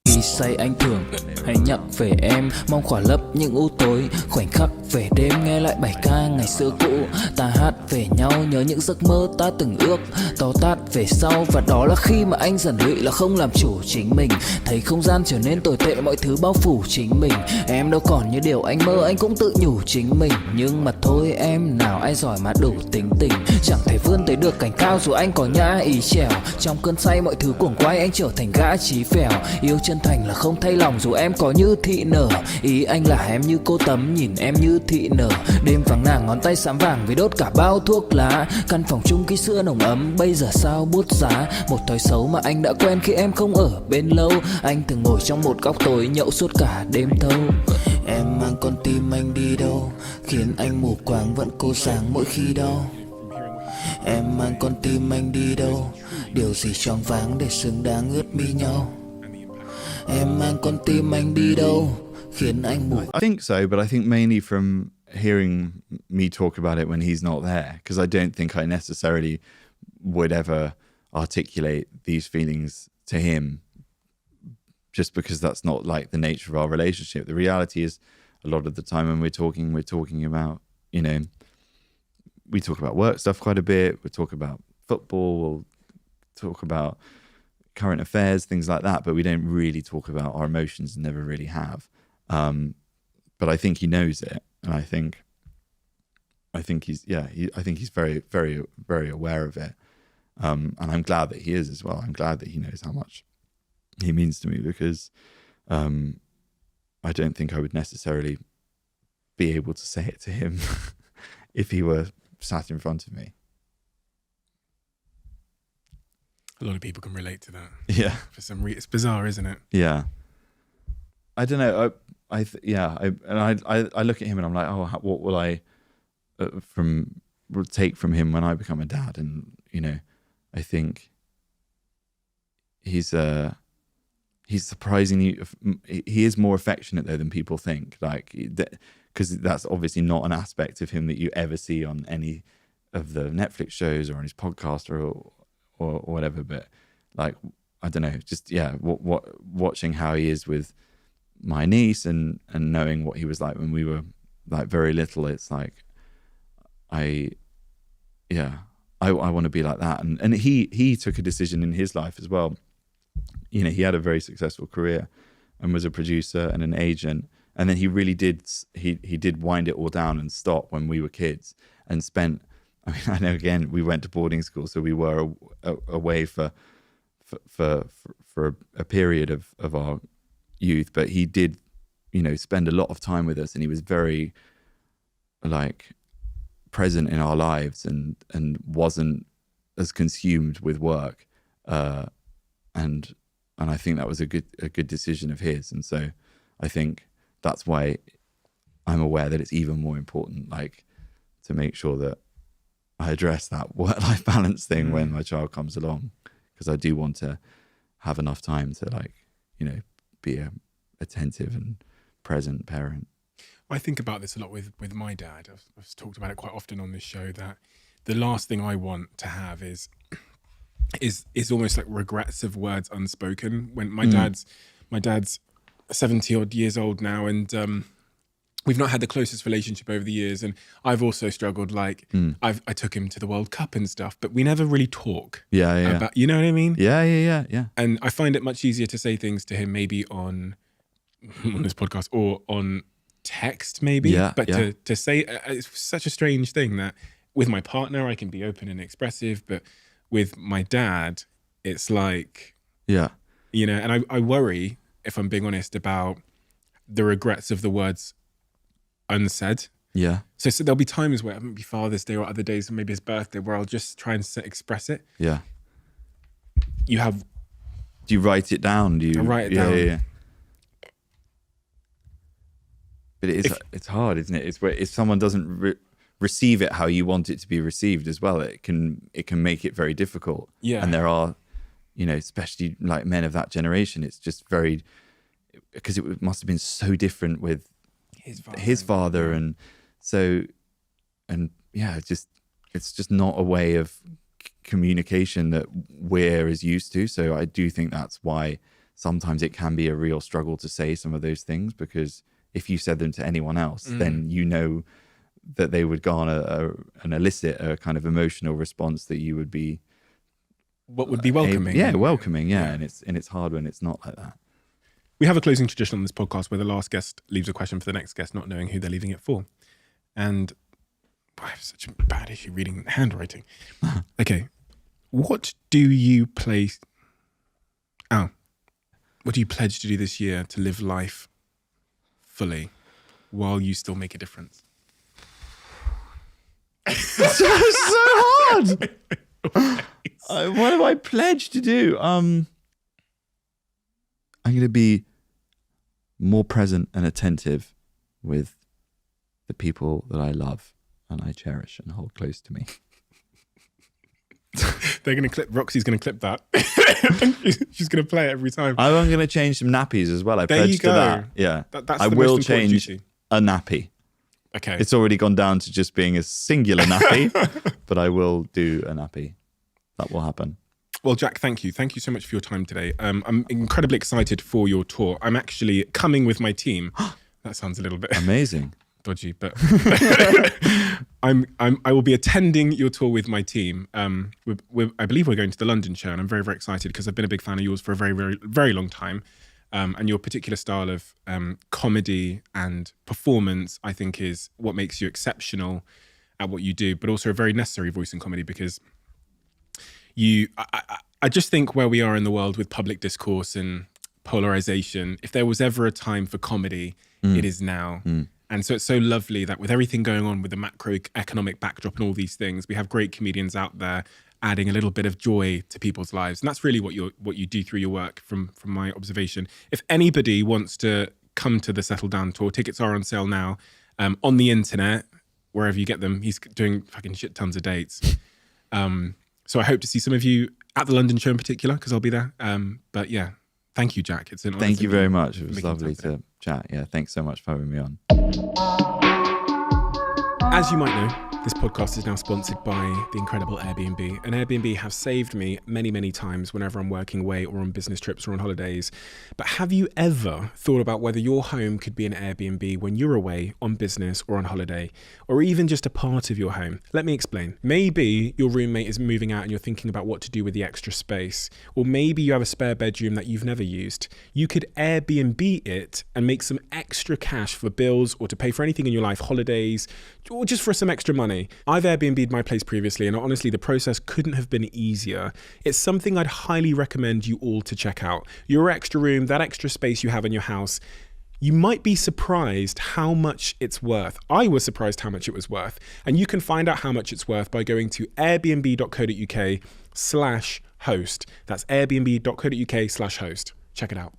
[SPEAKER 6] Khi say anh thường hay nhắc về em, mong khỏa lấp những u tối, khoảnh khắc về đêm nghe lại bài ca ngày xưa cũ. Ta hát về nhau nhớ những giấc mơ ta từng ước, to tát về sau. Và đó là khi mà anh dần lụy là không làm chủ chính mình, thấy không gian trở nên tồi tệ, mọi thứ bao phủ chính mình. Em đâu còn như điều anh mơ, anh cũng tự nhủ chính mình. Nhưng mà thôi em, nào ai giỏi mà đủ tính tình, chẳng thể vươn tới được cành cao dù anh có nhã ý trèo. Trong cơn say mọi thứ cuồng quay, anh trở thành gã chí phèo. Yêu chân thành là không thay lòng dù em có như thị nở. Ý anh là em như cô tấm, nhìn em như thị nở. Đêm vắng nàng ngón tay xám vàng vì đốt cả bao thuốc lá. Căn phòng chung ký xưa nồng ấm, bây giờ sao bút giá. Một thói xấu mà anh đã quen khi em không ở bên lâu. Anh thường ngồi trong một góc tối nhậu suốt cả đêm thâu. Em mang con tim anh đi đâu, khiến anh mù quáng vẫn cố sáng mỗi khi đau. Em mang con tim anh đi đâu, điều gì choáng váng để xứng đáng ướt mi nhau. Em mang con tim anh đi đâu, khiến anh mù.
[SPEAKER 1] I think so, but I think mainly from hearing me talk about it when he's not there, because I don't think I necessarily would ever articulate these feelings to him, just because that's not like the nature of our relationship. The reality is, a lot of the time when we're talking about, you know, we talk about work stuff quite a bit. We talk about football. We'll talk about, current affairs, things like that, but we don't really talk about our emotions and never really have. But I think he knows it, and I think he's very, very, very aware of it. And I'm glad that he is as well. I'm glad that he knows how much he means to me, because I don't think I would necessarily be able to say it to him if he were sat in front of me.
[SPEAKER 4] A lot of people can relate to that.
[SPEAKER 1] Yeah.
[SPEAKER 4] For some reason, it's bizarre, isn't it?
[SPEAKER 1] Yeah. I don't know. I look at him and I'm like, oh, what will I take from him when I become a dad? And I think he's surprisingly, he is more affectionate though than people think. Like, because that's obviously not an aspect of him that you ever see on any of the Netflix shows or on his podcast or whatever. But like, I don't know, just watching how he is with my niece and knowing what he was like when we were like very little, it's like I want to be like that. And he took a decision in his life as well. He had a very successful career and was a producer and an agent, and then he really did he did wind it all down and stop when we were kids, and spent, I mean, I know, again, we went to boarding school, so we were away for a period of our youth, but he did, spend a lot of time with us, and he was very like present in our lives and wasn't as consumed with work, and I think that was a good decision of his. And so I think that's why I'm aware that it's even more important, like, to make sure that I address that work-life balance thing when my child comes along, because I do want to have enough time to, like, be a attentive and present parent.
[SPEAKER 4] I think about this a lot with my dad. I've talked about it quite often on this show, that the last thing I want to have is almost like regrets of words unspoken. When my dad's 70 odd years old now, and we've not had the closest relationship over the years, and I've also struggled. Like, I took him to the World Cup and stuff, but we never really talk.
[SPEAKER 1] Yeah.
[SPEAKER 4] About, you know what I mean?
[SPEAKER 1] Yeah.
[SPEAKER 4] And I find it much easier to say things to him maybe on this podcast or on text maybe.
[SPEAKER 1] Yeah,
[SPEAKER 4] but
[SPEAKER 1] yeah.
[SPEAKER 4] to say, it's such a strange thing that with my partner I can be open and expressive, but with my dad it's like,
[SPEAKER 1] yeah,
[SPEAKER 4] and I worry, if I'm being honest, about the regrets of the words unsaid.
[SPEAKER 1] Yeah.
[SPEAKER 4] So there'll be times where it might be Father's Day or other days, maybe his birthday, where I'll just try and express it.
[SPEAKER 1] Yeah.
[SPEAKER 4] Do
[SPEAKER 1] you write it down?
[SPEAKER 4] I write it down.
[SPEAKER 1] Yeah. But it's hard, isn't it? It's where if someone doesn't receive it how you want it to be received as well, it can make it very difficult.
[SPEAKER 4] Yeah.
[SPEAKER 1] And there are, especially like men of that generation, it's just very, because it must have been so different with his father, and so, and yeah, it's just not a way of communication that we're as used to. So I do think that's why sometimes it can be a real struggle to say some of those things, because if you said them to anyone else, then that they would garner and elicit a kind of emotional response that you would be
[SPEAKER 4] welcoming.
[SPEAKER 1] Welcoming. And it's hard when it's not like that.
[SPEAKER 4] We have a closing tradition on this podcast where the last guest leaves a question for the next guest, not knowing who they're leaving it for. And I have such a bad issue reading handwriting. Okay. What do you pledge to do this year to live life fully while you still make a difference?
[SPEAKER 1] It's so hard. What do I pledge to do? I'm going to be more present and attentive with the people that I love and I cherish and hold close to me.
[SPEAKER 4] They're going to clip. Roxy's going to clip that. She's going to play it every time.
[SPEAKER 1] I'm going to change some nappies as well. I
[SPEAKER 4] There
[SPEAKER 1] pledged
[SPEAKER 4] you
[SPEAKER 1] to
[SPEAKER 4] go.
[SPEAKER 1] that. Yeah,
[SPEAKER 4] That's
[SPEAKER 1] I
[SPEAKER 4] the
[SPEAKER 1] will
[SPEAKER 4] most important
[SPEAKER 1] change
[SPEAKER 4] duty.
[SPEAKER 1] a nappy.
[SPEAKER 4] Okay.
[SPEAKER 1] It's already gone down to just being a singular nappy, but I will do a nappy. That will happen.
[SPEAKER 4] Well, Jack, thank you. Thank you so much for your time today. I'm incredibly excited for your tour. I'm actually coming with my team. That sounds a little bit...
[SPEAKER 1] Amazing.
[SPEAKER 4] dodgy, but I will be attending your tour with my team. I believe we're going to the London show, and I'm very, very excited because I've been a big fan of yours for a very, very, very long time. And your particular style of comedy and performance, I think, is what makes you exceptional at what you do, but also a very necessary voice in comedy because I just think where we are in the world with public discourse and polarization, if there was ever a time for comedy, it is now. And so it's so lovely that with everything going on with the macroeconomic backdrop and all these things, we have great comedians out there adding a little bit of joy to people's lives. And that's really what you do through your work from my observation. If anybody wants to come to the Settle Down tour, tickets are on sale now on the internet, wherever you get them. He's doing fucking shit tons of dates. So I hope to see some of you at the London show in particular, because I'll be there. But yeah, thank you, Jack. It's an honor.
[SPEAKER 1] Thank you very much. It was lovely to chat. Yeah, thanks so much for having me on.
[SPEAKER 5] As you might know, this podcast is now sponsored by the incredible Airbnb. And Airbnb have saved me many, many times whenever I'm working away or on business trips or on holidays. But have you ever thought about whether your home could be an Airbnb when you're away on business or on holiday, or even just a part of your home? Let me explain. Maybe your roommate is moving out and you're thinking about what to do with the extra space. Or maybe you have a spare bedroom that you've never used. You could Airbnb it and make some extra cash for bills or to pay for anything in your life, holidays, or just for some extra money. I've Airbnb'd my place previously, and honestly, the process couldn't have been easier. It's something I'd highly recommend you all to check out. Your extra room, that extra space you have in your house, you might be surprised how much it's worth. I was surprised how much it was worth. And you can find out how much it's worth by going to airbnb.co.uk/host. That's airbnb.co.uk/host. Check it out.